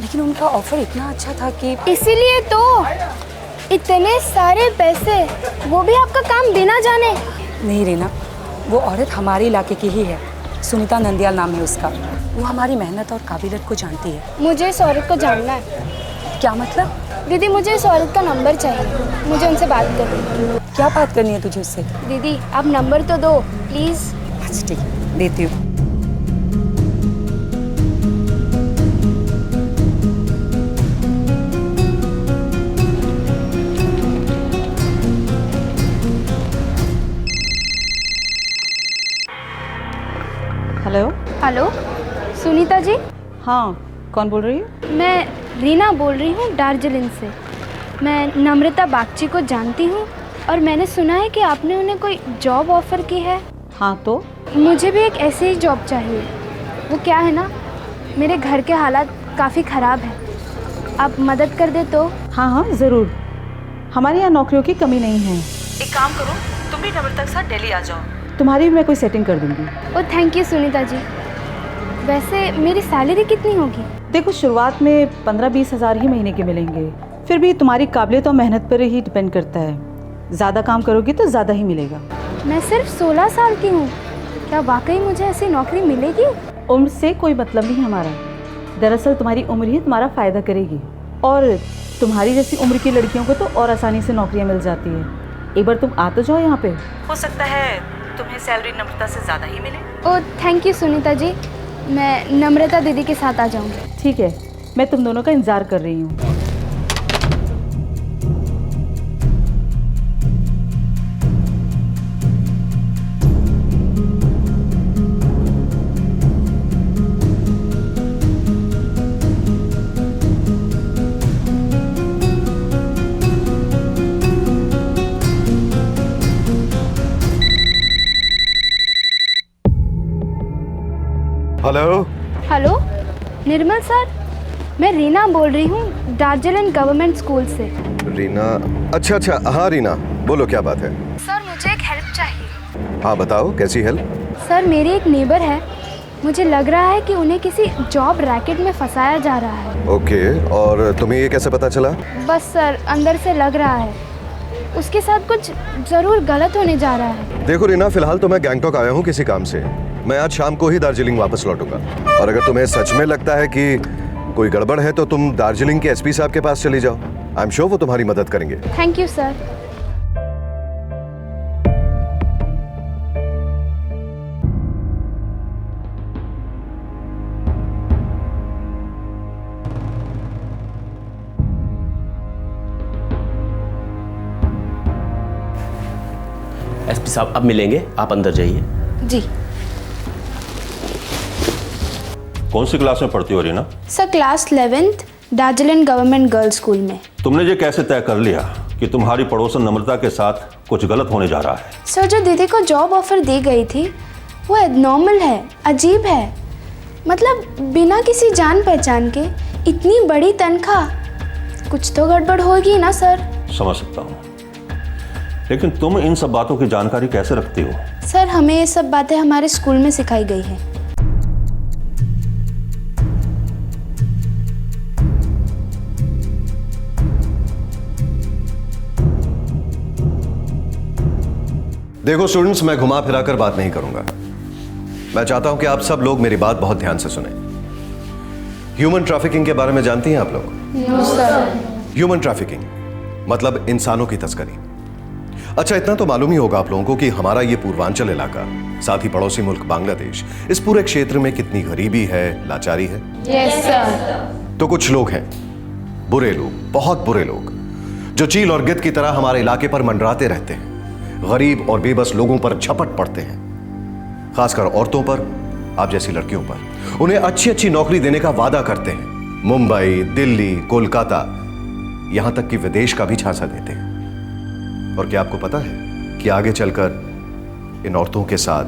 लेकिन उनका ऑफर इतना अच्छा था कि इसीलिए तो इतने सारे पैसे, वो भी आपका काम बिना जाने। नहीं रीना, वो औरत हमारे इलाके की ही है, सुनीता नंदियाल नाम है उसका। वो हमारी मेहनत और काबिलियत को जानती है। मुझे इस औरत को जानना है। क्या मतलब? दीदी मुझे इस औरत का नंबर चाहिए, मुझे उनसे बात करनी है। क्या बात करनी है तुझे उससे? दीदी आप नंबर तो दो प्लीज। अच्छा ठीक है, देती हूँ। हेलो। हेलो सुनीता जी। हाँ, कौन बोल रही है? मैं रीना बोल रही हूँ दार्जिलिंग से। मैं नम्रता बागची को जानती हूँ और मैंने सुना है कि आपने उन्हें कोई जॉब ऑफर की है। हाँ तो? मुझे भी एक ऐसे ही जॉब चाहिए। वो क्या है ना, मेरे घर के हालात काफ़ी ख़राब हैं, आप मदद कर दे तो? हाँ हाँ ज़रूर, हमारे यहाँ नौकरियों की कमी नहीं है। एक काम करो, तुम भी नम्रता के साथ दिल्ली आ जाओ, तुम्हारी भी मैं कोई सेटिंग कर दूंगी। ओ थैंक यू सुनीता जी। वैसे मेरी सैलरी कितनी होगी? देखो शुरुआत में 15-20 हज़ार ही महीने के मिलेंगे, फिर भी तुम्हारी काबिलियत और मेहनत पर ही डिपेंड करता है। ज़्यादा काम करोगी तो ज़्यादा ही मिलेगा। मैं सिर्फ 16 साल की हूँ, क्या वाकई मुझे ऐसी नौकरी मिलेगी? उम्र से कोई मतलब नहीं हमारा, दरअसल तुम्हारी उम्र ही तुम्हारा फ़ायदा करेगी, और तुम्हारी जैसी उम्र की लड़कियों को तो और आसानी से नौकरियाँ मिल जाती है। एक बार तुम आ तो जाओ यहाँ पे, हो सकता है तुम्हें सैलरी नम्रता से ज़्यादा ही मिले। ओ थैंक यू सुनीता जी, मैं नम्रता दीदी के साथ आ जाऊँगी। ठीक है, मैं तुम दोनों का इंतज़ार कर रही हूँ। हेलो हेलो निर्मल सर, मैं रीना बोल रही हूँ दार्जिलिंग गवर्नमेंट स्कूल से। रीना? अच्छा, हाँ रीना, बोलो क्या बात है? सर मुझे एक हेल्प चाहिए। हाँ बताओ, कैसी हेल्प? सर मेरे एक नेबर है, मुझे लग रहा है कि उन्हें किसी जॉब रैकेट में फंसाया जा रहा है। ओके, और तुम्हें ये कैसे पता चला? बस सर अंदर से लग रहा है उसके साथ कुछ ज़रूर गलत होने जा रहा है। देखो रीना, फिलहाल तो मैं गैंगटॉक आया हूँ किसी काम से। मैं आज शाम को ही दार्जिलिंग वापस लौटूंगा, और अगर तुम्हें सच में लगता है कि कोई गड़बड़ है तो तुम दार्जिलिंग के एसपी साहब के पास चली जाओ। आई एम श्योर वो तुम्हारी मदद करेंगे। Thank you sir. एसपी साहब अब मिलेंगे, आप अंदर जाइए। जी कौन सी क्लास में पढ़ती हो Reena? Sir class 11th Darjeeling government girls school में। तुमने ये कैसे तय कर लिया कि तुम्हारी पड़ोसन नम्रता के साथ कुछ गलत होने जा रहा है? सर जो दीदी को जॉब ऑफर दी गई थी वो एबनॉर्मल है, अजीब है। मतलब बिना किसी जान पहचान के इतनी बड़ी तनख्वाह, कुछ तो गड़बड़ होगी ना सर। समझ सकता हूँ, लेकिन तुम इन सब बातों की जानकारी कैसे रखती हो? सर हमें ये सब बातें हमारे स्कूल में सिखाई गई है। देखो स्टूडेंट्स, मैं घुमा फिरा कर बात नहीं करूंगा। मैं चाहता हूं कि आप सब लोग मेरी बात बहुत ध्यान से सुने। ह्यूमन ट्रैफिकिंग के बारे में जानती हैं आप लोग? No sir. ह्यूमन ट्रैफिकिंग मतलब इंसानों की तस्करी। अच्छा, इतना तो मालूम ही होगा आप लोगों को कि हमारा ये पूर्वांचल इलाका, साथ ही पड़ोसी मुल्क बांग्लादेश, इस पूरे क्षेत्र में कितनी गरीबी है, लाचारी है। Yes sir. तो कुछ लोग हैं, बुरे लोग, बहुत बुरे लोग, जो चील और गिद्ध की तरह हमारे इलाके पर मंडराते रहते हैं, गरीब और बेबस लोगों पर झपट पड़ते हैं, खासकर औरतों पर, आप जैसी लड़कियों पर। उन्हें अच्छी अच्छी नौकरी देने का वादा करते हैं, मुंबई, दिल्ली, कोलकाता, यहां तक कि विदेश का भी झांसा देते हैं। और क्या आपको पता है कि आगे चलकर इन औरतों के साथ,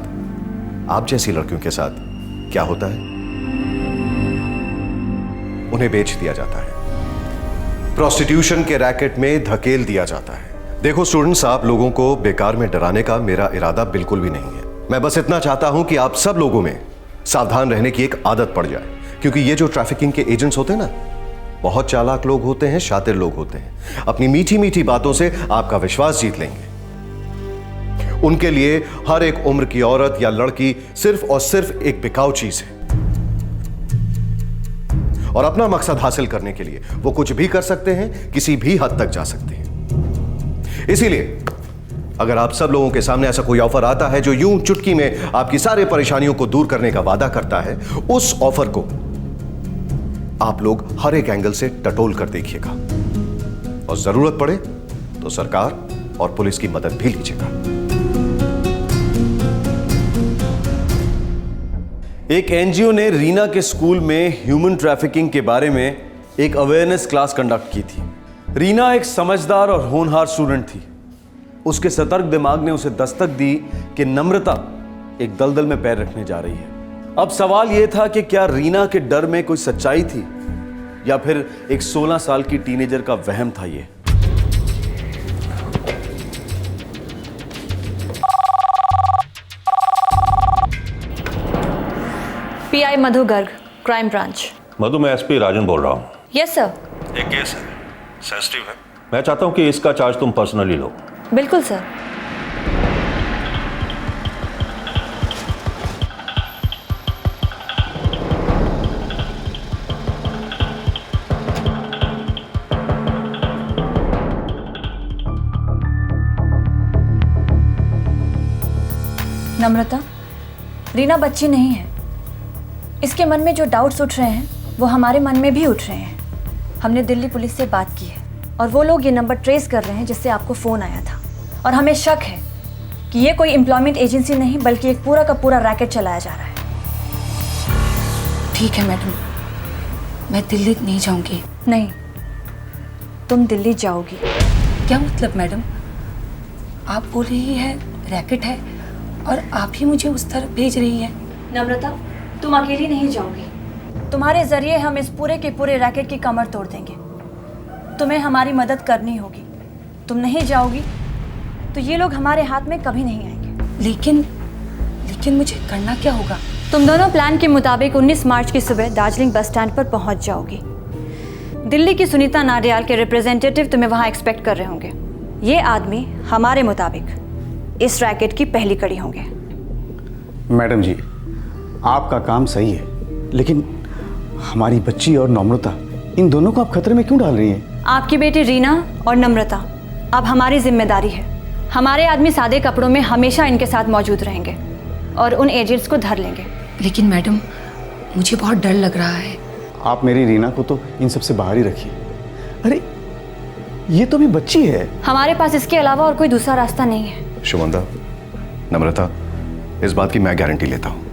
आप जैसी लड़कियों के साथ क्या होता है? उन्हें बेच दिया जाता है, प्रोस्टिट्यूशन के रैकेट में धकेल दिया जाता है। देखो स्टूडेंट्स, आप लोगों को बेकार में डराने का मेरा इरादा बिल्कुल भी नहीं है। मैं बस इतना चाहता हूं कि आप सब लोगों में सावधान रहने की एक आदत पड़ जाए, क्योंकि ये जो ट्रैफिकिंग के एजेंट्स होते हैं ना, बहुत चालाक लोग होते हैं, शातिर लोग होते हैं। अपनी मीठी मीठी बातों से आपका विश्वास जीत लेंगे। उनके लिए हर एक उम्र की औरत या लड़की सिर्फ और सिर्फ एक बिकाऊ चीज है, और अपना मकसद हासिल करने के लिए वो कुछ भी कर सकते हैं, किसी भी हद तक जा सकते हैं। इसीलिए अगर आप सब लोगों के सामने ऐसा कोई ऑफर आता है जो यूं चुटकी में आपकी सारी परेशानियों को दूर करने का वादा करता है, उस ऑफर को आप लोग हर एक एंगल से टटोल कर देखिएगा, और जरूरत पड़े तो सरकार और पुलिस की मदद भी लीजिएगा। एक एनजीओ ने रीना के स्कूल में ह्यूमन ट्रैफिकिंग के बारे में एक अवेयरनेस क्लास कंडक्ट की थी। रीना एक समझदार और होनहार स्टूडेंट थी। उसके सतर्क दिमाग ने उसे दस्तक दी कि नम्रता एक दलदल में पैर रखने जा रही है। अब सवाल यह था कि क्या रीना के डर में कोई सच्चाई थी, या फिर एक 16 साल की टीनेजर का वहम था ये। आई मधु गर्ग, क्राइम ब्रांच। मधु, मैं एसपी राजन बोल रहा हूँ। Yes sir. एक केस है, सेंसिटिव है। मैं चाहता हूँ कि इसका चार्ज तुम पर्सनली लो। बिल्कुल सर। नम्रता, रीना बच्ची नहीं है। इसके मन में जो डाउट्स उठ रहे हैं वो हमारे मन में भी उठ रहे हैं। हमने दिल्ली पुलिस से बात की है और वो लोग ये नंबर ट्रेस कर रहे हैं जिससे आपको फ़ोन आया था, और हमें शक है कि ये कोई एम्प्लॉयमेंट एजेंसी नहीं बल्कि एक पूरा का पूरा रैकेट चलाया जा रहा है। ठीक है मैडम, मैं दिल्ली नहीं जाऊंगी। नहीं, तुम दिल्ली जाओगी। क्या मतलब मैडम? आप बोल रही है रैकेट है और आप ही मुझे उस तरफ भेज रही है। नम्रता, तुम अकेली नहीं जाओगी। तुम्हारे जरिए हम इस पूरे के पूरे रैकेट की कमर तोड़ देंगे। तुम्हें हमारी मदद करनी होगी। तुम नहीं जाओगी तो ये लोग हमारे हाथ में कभी नहीं आएंगे। लेकिन मुझे करना क्या होगा? तुम दोनों प्लान के मुताबिक 19 मार्च की सुबह दार्जिलिंग बस स्टैंड पर पहुंच जाओगी। दिल्ली की सुनीता नाडियाल के रिप्रेजेंटेटिव तुम्हें वहां एक्सपेक्ट कर रहे होंगे। ये आदमी हमारे मुताबिक इस रैकेट की पहली कड़ी होंगे। मैडम जी, आपका काम सही है, लेकिन हमारी बच्ची और नम्रता, इन दोनों को आप खतरे में क्यों डाल रही हैं? आपकी बेटी रीना और नम्रता अब हमारी जिम्मेदारी है। हमारे आदमी सादे कपड़ों में हमेशा इनके साथ मौजूद रहेंगे और उन एजेंट्स को धर लेंगे। लेकिन मैडम, मुझे बहुत डर लग रहा है। आप मेरी रीना को तो इन सब से बाहर ही रखिए। अरे ये तो भी बच्ची है। हमारे पास इसके अलावा और कोई दूसरा रास्ता नहीं है। शुभंदा, नम्रता, इस बात की मैं गारंटी लेता हूँ।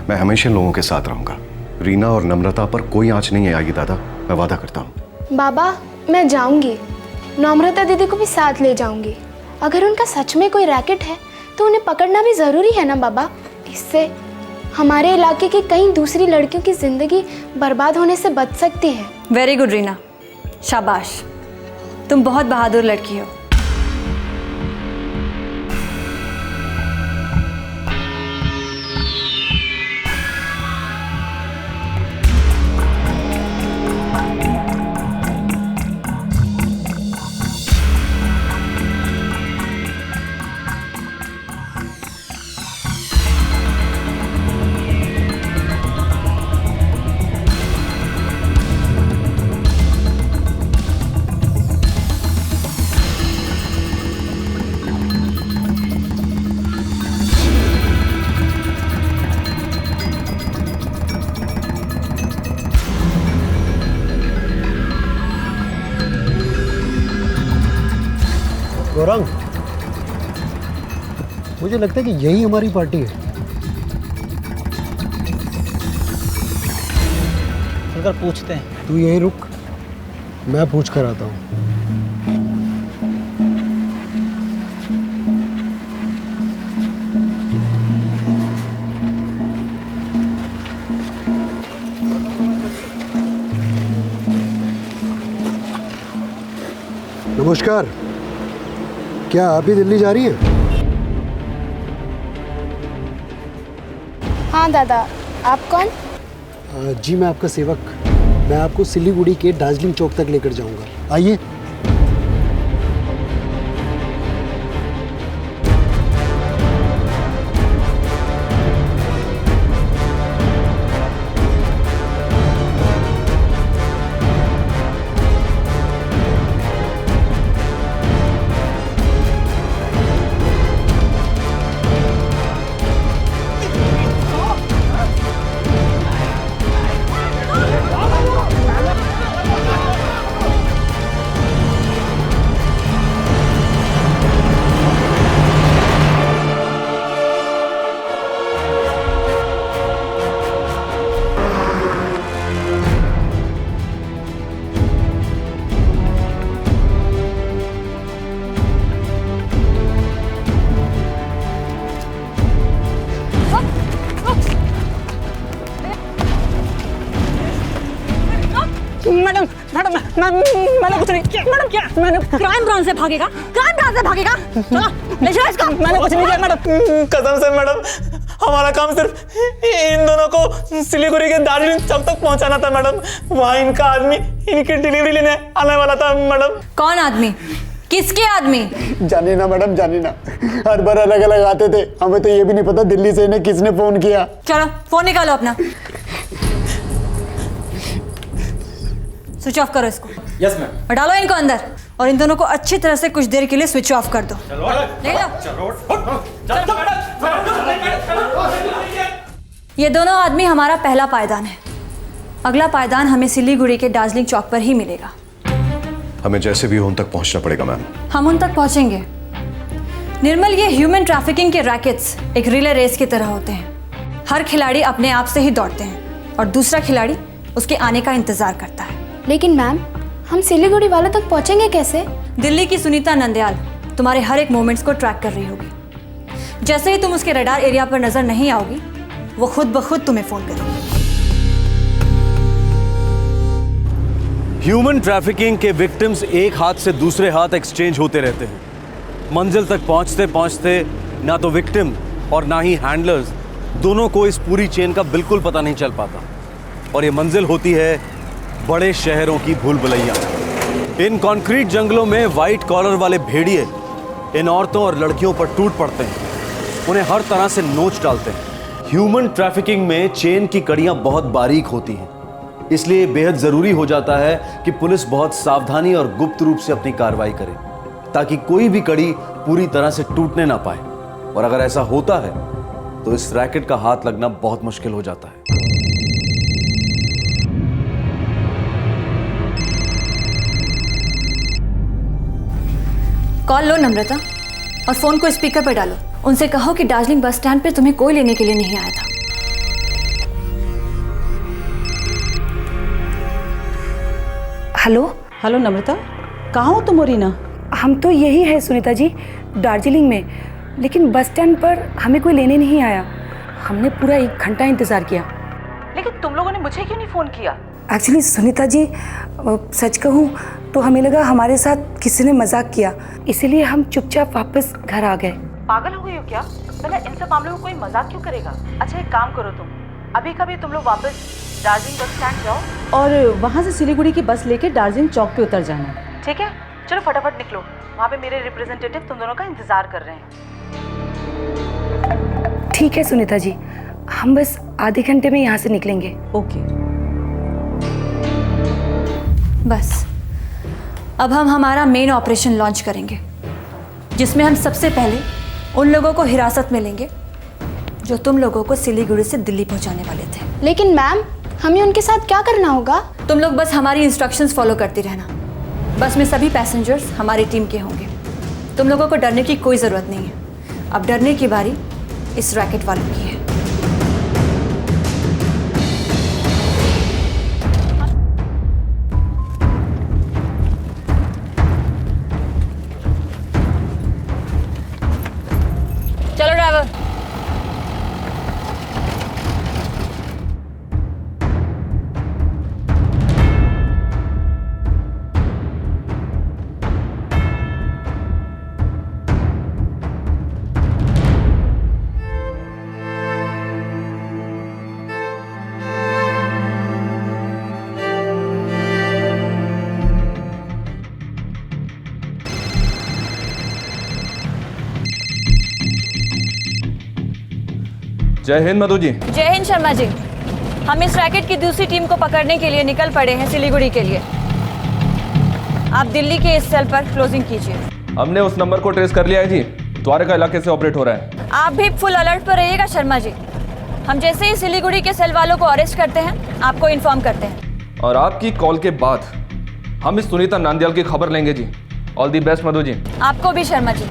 मैं हमेशा इन लोगों के साथ रहूंगा। रीना और नम्रता पर कोई आंच नहीं आएगी दादा, मैं वादा करता हूँ। बाबा, मैं जाऊंगी। नम्रता दीदी को भी साथ ले जाऊंगी। अगर उनका सच में कोई रैकेट है तो उन्हें पकड़ना भी जरूरी है ना बाबा। इससे हमारे इलाके की कई दूसरी लड़कियों की जिंदगी बर्बाद होने से बच सकती है। वेरी गुड रीना, शाबाश, तुम बहुत बहादुर लड़की हो। गौरंग, मुझे लगता है कि यही हमारी पार्टी है। अगर पूछते हैं। तू यहीं रुक, मैं पूछ कर आता हूँ। नमस्कार, क्या आप भी दिल्ली जा रही हैं? हाँ दादा, आप कौन? जी मैं आपका सेवक। मैं आपको सिलीगुड़ी के दार्जिलिंग चौक तक लेकर जाऊंगा। आइए। मैंने कुछ नहीं किया। मैडम क्या? मैंने क्राइम ब्रांच से भागेगा? क्राइम ब्रांच से भागेगा? चलो ले जाओ इसको। मैंने कुछ नहीं किया मैडम। कसम से मैडम, हमारा काम सिर्फ इन दोनों को सिलीगुड़ी के दार्जिलिंग चौक तक पहुंचाना था मैडम। वहाँ इनका आदमी इनकी डिलीवरी लेने आने वाला था मैडम। कौन आदमी? किसके आदमी? जानी ना मैडम, जानी ना, हर बार अलग अलग आते थे, हमें तो ये भी नहीं पता दिल्ली से इन्हें किसने फोन किया। चलो फोन निकालो अपना, स्विच ऑफ करो इसको। Yes ma'am. और डालो इनको अंदर और इन दोनों को अच्छी तरह से कुछ देर के लिए स्विच ऑफ कर दो। ले लो। ये दोनों आदमी हमारा पहला पायदान है। अगला पायदान हमें सिलीगुड़ी के दार्जिलिंग चौक पर ही मिलेगा। हमें जैसे भी हो उन तक पहुंचना पड़ेगा मैम। हम उन तक पहुंचेंगे। निर्मल, ये ह्यूमन ट्रैफिकिंग के रैकेट्स एक रिले रेस की तरह होते हैं। हर खिलाड़ी अपने आप से ही दौड़ते हैं और दूसरा खिलाड़ी उसके आने का इंतजार करता है। लेकिन मैम, हम सिलीगुड़ी वालों तक पहुंचेंगे कैसे? दिल्ली की सुनीता नंदयाल तुम्हारे हर एक मोमेंट्स को ट्रैक कर रही होगी। जैसे ही तुम उसके रडार एरिया पर नजर नहीं आओगी, वो खुद ब खुद तुम्हें फोन करेगी। ह्यूमन ट्रैफिकिंग के विक्टिम्स एक हाथ से दूसरे हाथ एक्सचेंज होते रहते हैं। मंजिल तक पहुंचते पहुंचते ना तो विक्टिम और ना ही हैंडलर्स दोनों को इस पूरी चेन का बिल्कुल पता नहीं चल पाता। और ये मंजिल होती है बड़े शहरों की भूल भुलैया। इन कंक्रीट जंगलों में व्हाइट कॉलर वाले भेड़िए इन औरतों और लड़कियों पर टूट पड़ते हैं, उन्हें हर तरह से नोच डालते हैं। ह्यूमन ट्रैफिकिंग में चेन की कड़ियां बहुत बारीक होती हैं, इसलिए बेहद जरूरी हो जाता है कि पुलिस बहुत सावधानी और गुप्त रूप से अपनी कार्रवाई करे, ताकि कोई भी कड़ी पूरी तरह से टूटने ना पाए। और अगर ऐसा होता है तो इस रैकेट का हाथ लगना बहुत मुश्किल हो जाता है। कॉल लो नम्रता और फोन को स्पीकर पर डालो। उनसे कहो कि दार्जिलिंग बस स्टैंड पे तुम्हें कोई लेने के लिए नहीं आया था। हेलो हेलो नम्रता, कहाँ हो तुम और रीना? हम तो यही है सुनीता जी, दार्जिलिंग में, लेकिन बस स्टैंड पर हमें कोई लेने नहीं आया। हमने पूरा 1 घंटा इंतज़ार किया। लेकिन तुम लोगों ने मुझे क्यों नहीं फ़ोन किया? एक्चुअली सुनीता जी, सच कहूँ तो हमें लगा हमारे साथ किसी ने मजाक किया, इसीलिए हम चुपचाप वापस घर आ गए। पागल हो गई हो क्या? पहले इन सब मामलों में कोई मजाक क्यों करेगा? अच्छा एक काम करो, तुम अभी कभी तुम लोग वापस दार्जिलिंग बस स्टैंड जाओ और वहाँ से सिलीगुड़ी की बस लेके दार्जिलिंग चौक पे उतर जाना, ठीक है? चलो फटाफट निकलो, वहाँ पे मेरे रिप्रेजेंटेटिव तुम दोनों का इंतजार कर रहे हैं। ठीक है सुनीता जी, हम बस आधे घंटे में यहाँ से निकलेंगे। ओके। बस अब हम हमारा मेन ऑपरेशन लॉन्च करेंगे, जिसमें हम सबसे पहले उन लोगों को हिरासत में लेंगे जो तुम लोगों को सिलीगुड़ी से दिल्ली पहुंचाने वाले थे। लेकिन मैम, हमें उनके साथ क्या करना होगा? तुम लोग बस हमारी इंस्ट्रक्शंस फॉलो करती रहना। बस में सभी पैसेंजर्स हमारी टीम के होंगे। तुम लोगों को डरने की कोई ज़रूरत नहीं है। अब डरने की बारी इस रैकेट वालों की है। चलो ड्राइवर। जय हिंद मधु जी। जय हिंद शर्मा जी। हम इस रैकेट की दूसरी टीम को पकड़ने के लिए निकल पड़े हैं सिलीगुड़ी के लिए। आप दिल्ली के इस सेल पर क्लोजिंग कीजिए। हमने उस नंबर को ट्रेस कर लिया है जी, द्वारका इलाके से ऑपरेट हो रहा है। आप भी फुल अलर्ट पर रहिएगा शर्मा जी। हम जैसे ही सिलीगुड़ी के सेल वालों को अरेस्ट करते हैं आपको इन्फॉर्म करते हैं। और आपकी कॉल के बाद हम इस सुनीता नंदयाल की खबर लेंगे जी। All the best Madhu ji. आपको भी शर्मा जी।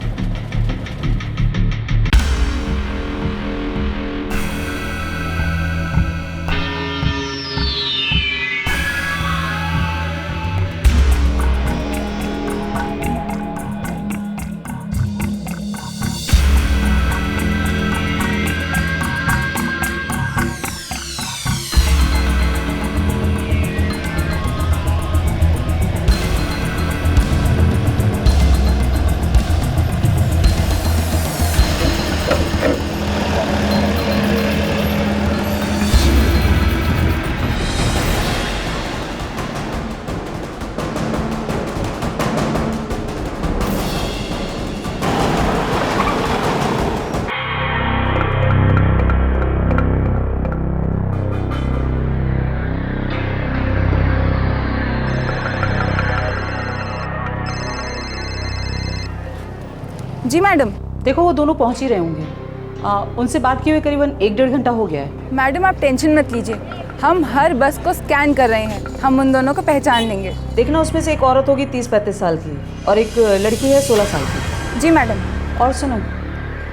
जी मैडम। देखो वो दोनों पहुंच ही रहे होंगे। उनसे बात किए हुए करीबन 1-1.5 घंटा हो गया है। मैडम आप टेंशन मत लीजिए, हम हर बस को स्कैन कर रहे हैं, हम उन दोनों को पहचान लेंगे। देखना उसमें से एक औरत होगी 30-35 साल की और एक लड़की है 16 साल की। जी मैडम। और सुनो,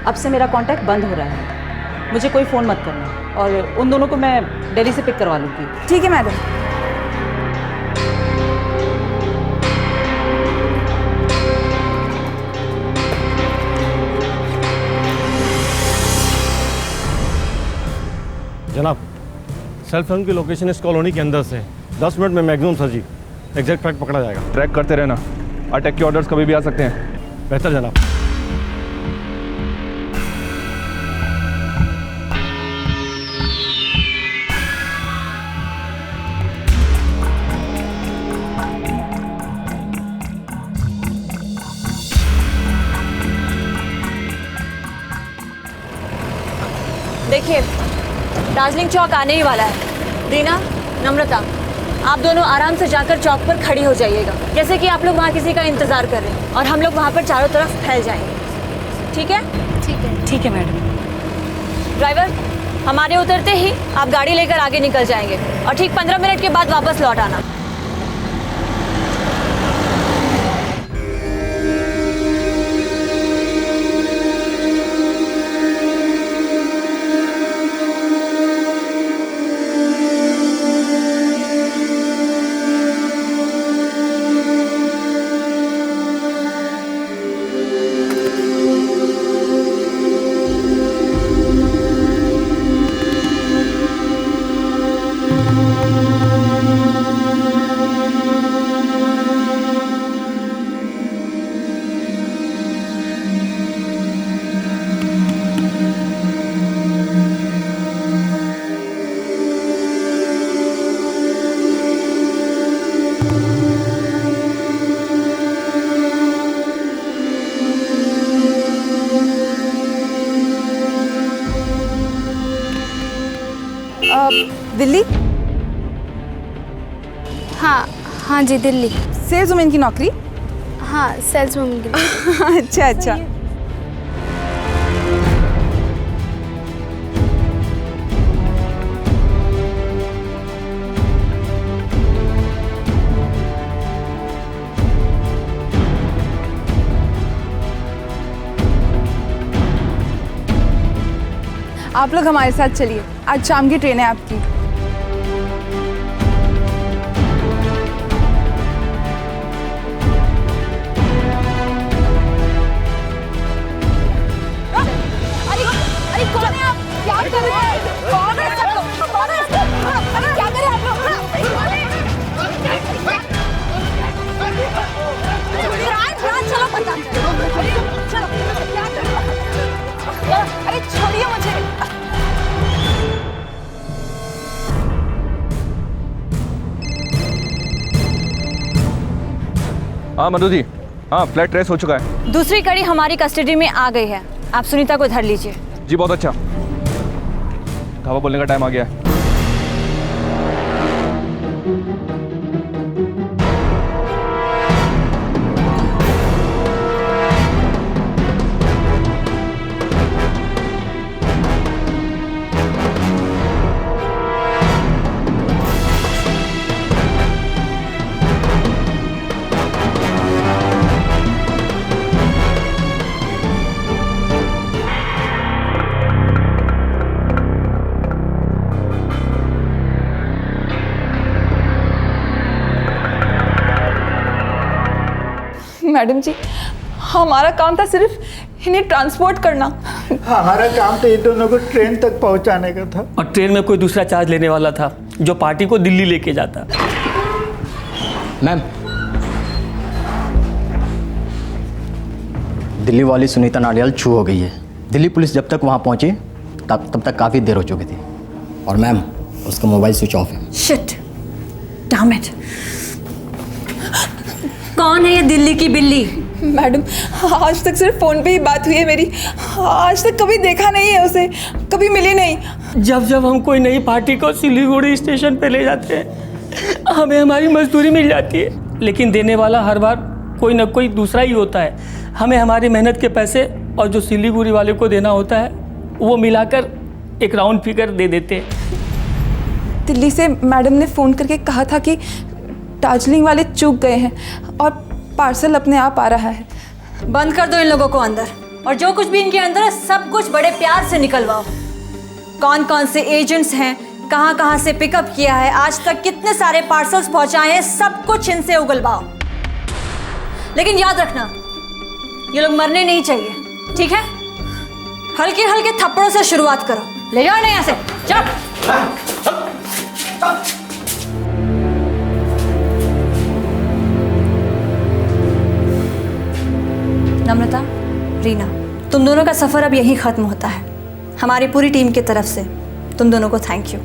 अब से मेरा कांटेक्ट बंद हो रहा है, मुझे कोई फ़ोन मत करना और उन दोनों को मैं दिल्ली से पिक करवा लूँगी। ठीक है मैडम। जनाब, सेल फोन की लोकेशन इस कॉलोनी के अंदर से 10 मिनट में मैक्सिमम सर जी एग्जैक्ट ट्रैक पकड़ा जाएगा। ट्रैक करते रहना, अटैक के ऑर्डर्स कभी भी आ सकते हैं। बेहतर जनाब। देखिए, दार्जिलिंग चौक आने ही वाला है। रीना, नम्रता, आप दोनों आराम से जाकर चौक पर खड़ी हो जाइएगा, जैसे कि आप लोग वहाँ किसी का इंतज़ार कर रहे हैं, और हम लोग वहाँ पर चारों तरफ फैल जाएंगे। ठीक है? ठीक है। ठीक है मैडम। ड्राइवर, हमारे उतरते ही आप गाड़ी लेकर आगे निकल जाएंगे और ठीक 15 मिनट के बाद वापस लौट आना। दिल्ली? हाँ जी दिल्ली। सेल्स वुमेन की नौकरी? हाँ, सेल्स वुमेन की नौकरी। अच्छा अच्छा। आप लोग हमारे साथ चलिए, आज शाम की ट्रेन है आपकी। अरे कौन है आप? क्या कर रहे हैं? कौन है सब लोग? कौन है? अरे क्या कर रहे हैं आप लोग? चलो पता चलो क्या कर रहे हो? अरे छोड़िए मुझे। हाँ मधु जी, हाँ फ्लैट ट्रेस हो चुका है। दूसरी कड़ी हमारी कस्टडी में आ गई है, आप सुनीता को धर लीजिए। जी बहुत अच्छा, धावा बोलने का टाइम आ गया है। मैडम जी, हमारा काम था सिर्फ इन्हें ट्रांसपोर्ट करना। हमारा काम तो ये दोनों को ट्रेन तक पहुंचाने का था। और ट्रेन में कोई दूसरा चार्ज लेने वाला था जो पार्टी को दिल्ली लेके जाता। मैम, दिल्ली वाली सुनीता नाडियाल छू हो गई है। दिल्ली पुलिस जब तक वहाँ पहुँची तब तक काफ़ी देर हो चुकी थी। और मैम, उसका मोबाइल स्विच ऑफ है। Shit, damn it. कौन है ये दिल्ली की बिल्ली? मैडम, आज तक सिर्फ फोन पे ही बात हुई है मेरी, आज तक कभी देखा नहीं है उसे, कभी मिली नहीं। जब जब हम कोई नई पार्टी को सिलीगुड़ी स्टेशन पे ले जाते हैं, हमें हमारी मजदूरी मिल जाती है, लेकिन देने वाला हर बार कोई ना कोई दूसरा ही होता है। हमें हमारी मेहनत के पैसे और जो सिलीगुड़ी वाले को देना होता है वो मिलाकर एक राउंड फिगर दे देते। दिल्ली से मैडम ने फ़ोन करके कहा था कि दार्जिलिंग वाले चूक गए हैं और पार्सल अपने आप आ रहा है। बंद कर दो इन लोगों को अंदर, और जो कुछ भी इनके अंदर है सब कुछ बड़े प्यार से निकलवाओ। कौन कौन से एजेंट्स हैं, कहाँ कहाँ से पिकअप किया है, आज तक कितने सारे पार्सल्स पहुंचाए हैं, सब कुछ इनसे उगलवाओ। लेकिन याद रखना, ये लोग मरने नहीं चाहिए, ठीक है? हल्के हल्के थप्पड़ों से शुरुआत करो। ले जाओ ना यहाँ से, जाओ। नम्रता, रीना, तुम दोनों का सफ़र अब यहीं ख़त्म होता है। हमारी पूरी टीम की तरफ से तुम दोनों को थैंक यू।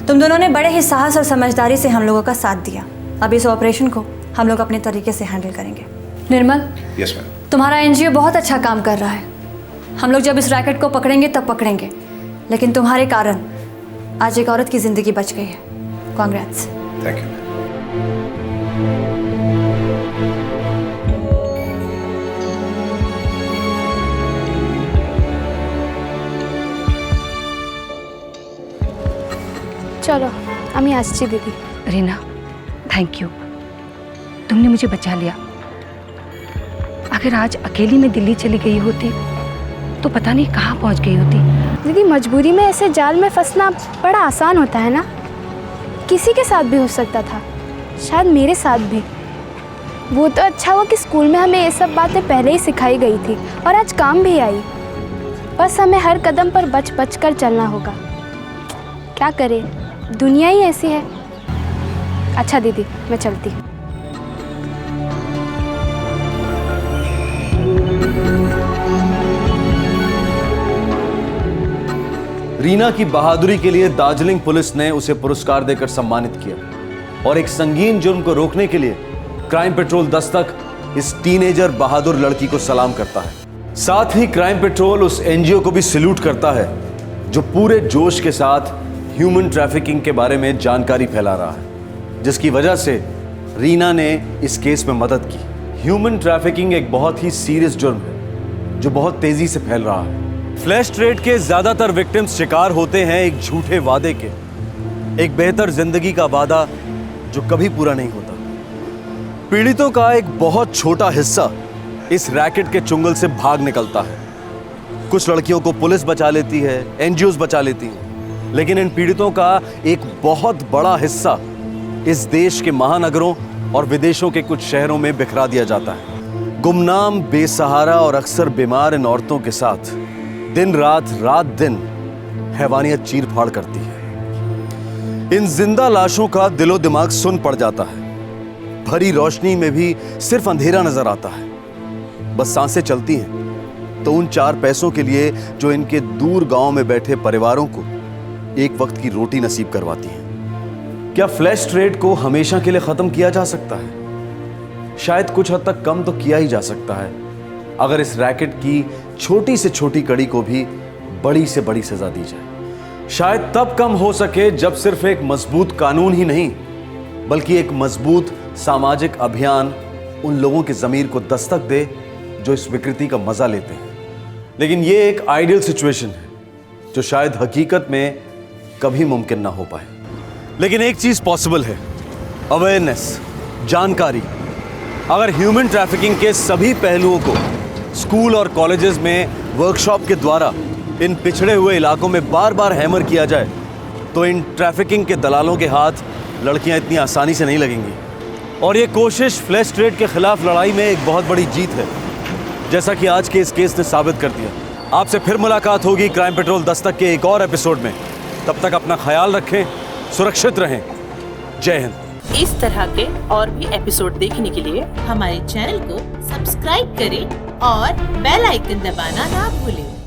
तुम दोनों ने बड़े ही साहस और समझदारी से हम लोगों का साथ दिया। अब इस ऑपरेशन को हम लोग अपने तरीके से हैंडल करेंगे। निर्मल, यस मैम। तुम्हारा एनजीओ बहुत अच्छा काम कर रहा है। हम लोग जब इस रैकेट को पकड़ेंगे तब पकड़ेंगे, लेकिन तुम्हारे कारण आज एक औरत की ज़िंदगी बच गई है। कॉन्ग्रेट्स। Thank you. চলো আমি আসছি দিদি। रीना, थैंक यू, तुमने मुझे बचा लिया। अगर आज अकेली मैं दिल्ली चली गई होती तो पता नहीं कहाँ पहुँच गई होती। दीदी, मजबूरी में ऐसे जाल में फंसना बड़ा आसान होता है ना। किसी के साथ भी हो सकता था, शायद मेरे साथ भी। वो तो अच्छा हुआ कि स्कूल में हमें ये सब बातें पहले ही सिखाई गई थी और आज काम भी आई। बस हमें हर कदम पर बच बच कर चलना होगा। क्या करें, दुनिया ही ऐसी है। अच्छा दीदी, मैं चलती हूँ। रीना की बहादुरी के लिए दार्जिलिंग पुलिस ने उसे पुरस्कार देकर सम्मानित किया और एक संगीन जुर्म को रोकने के लिए क्राइम पेट्रोल दस्तक इस टीनेजर बहादुर लड़की को सलाम करता है। साथ ही क्राइम पेट्रोल उस एनजीओ को भी सैल्यूट करता है जो पूरे जोश के साथ ह्यूमन ट्रैफिकिंग के बारे में जानकारी फैला रहा है, जिसकी वजह से रीना ने इस केस में मदद की। ह्यूमन ट्रैफिकिंग एक बहुत ही सीरियस जुर्म है जो बहुत तेजी से फैल रहा है। फ्लैश ट्रेड के ज्यादातर विक्टिम्स शिकार होते हैं एक झूठे वादे के, एक बेहतर जिंदगी का वादा जो कभी पूरा नहीं होता। पीड़ितों का एक बहुत छोटा हिस्सा इस रैकेट के चुंगल से भाग निकलता है। कुछ लड़कियों को पुलिस बचा लेती है, एनजीओज बचा लेती हैं, लेकिन इन पीड़ितों का एक बहुत बड़ा हिस्सा इस देश के महानगरों और विदेशों के कुछ शहरों में बिखरा दिया जाता है। गुमनाम, बेसहारा और अक्सर बीमार इन औरतों के साथ दिन रात रात दिन हैवानियत चीर फाड़ करती है। इन जिंदा लाशों का दिलो दिमाग सुन पड़ जाता है। भरी रोशनी में भी सिर्फ अंधेरा नजर आता है। बस सांसें चलती हैं तो उन 4 पैसों के लिए जो इनके दूर गांव में बैठे परिवारों को एक वक्त की रोटी नसीब करवाती हैं। क्या फ्लैश ट्रेड को हमेशा के लिए खत्म किया जा सकता है? शायद कुछ हद तक कम तो किया ही जा सकता है अगर इस रैकेट की छोटी से छोटी कड़ी को भी बड़ी से बड़ी सजा दी जाए। शायद तब कम हो सके जब सिर्फ एक मजबूत कानून ही नहीं बल्कि एक मजबूत सामाजिक अभियान उन लोगों के ज़मीर को दस्तक दे जो इस विकृति का मजा लेते हैं। लेकिन ये एक आइडियल सिचुएशन है जो शायद हकीकत में कभी मुमकिन ना हो पाए। लेकिन एक चीज पॉसिबल है, अवेयरनेस, जानकारी। अगर ह्यूमन ट्रैफिकिंग के सभी पहलुओं को स्कूल और कॉलेजेस में वर्कशॉप के द्वारा इन पिछड़े हुए इलाकों में बार बार हैमर किया जाए तो इन ट्रैफिकिंग के दलालों के हाथ लड़कियां इतनी आसानी से नहीं लगेंगी। और ये कोशिश फ्लैश ट्रेड के खिलाफ लड़ाई में एक बहुत बड़ी जीत है, जैसा कि आज के इस केस ने साबित कर दिया। आपसे फिर मुलाकात होगी क्राइम पेट्रोल दस्तक के एक और एपिसोड में। तब तक अपना ख्याल रखें, सुरक्षित रहें। जय हिंद। इस तरह के और भी एपिसोड देखने के लिए हमारे चैनल को सब्सक्राइब करें और बेल आइकन दबाना ना भूलें।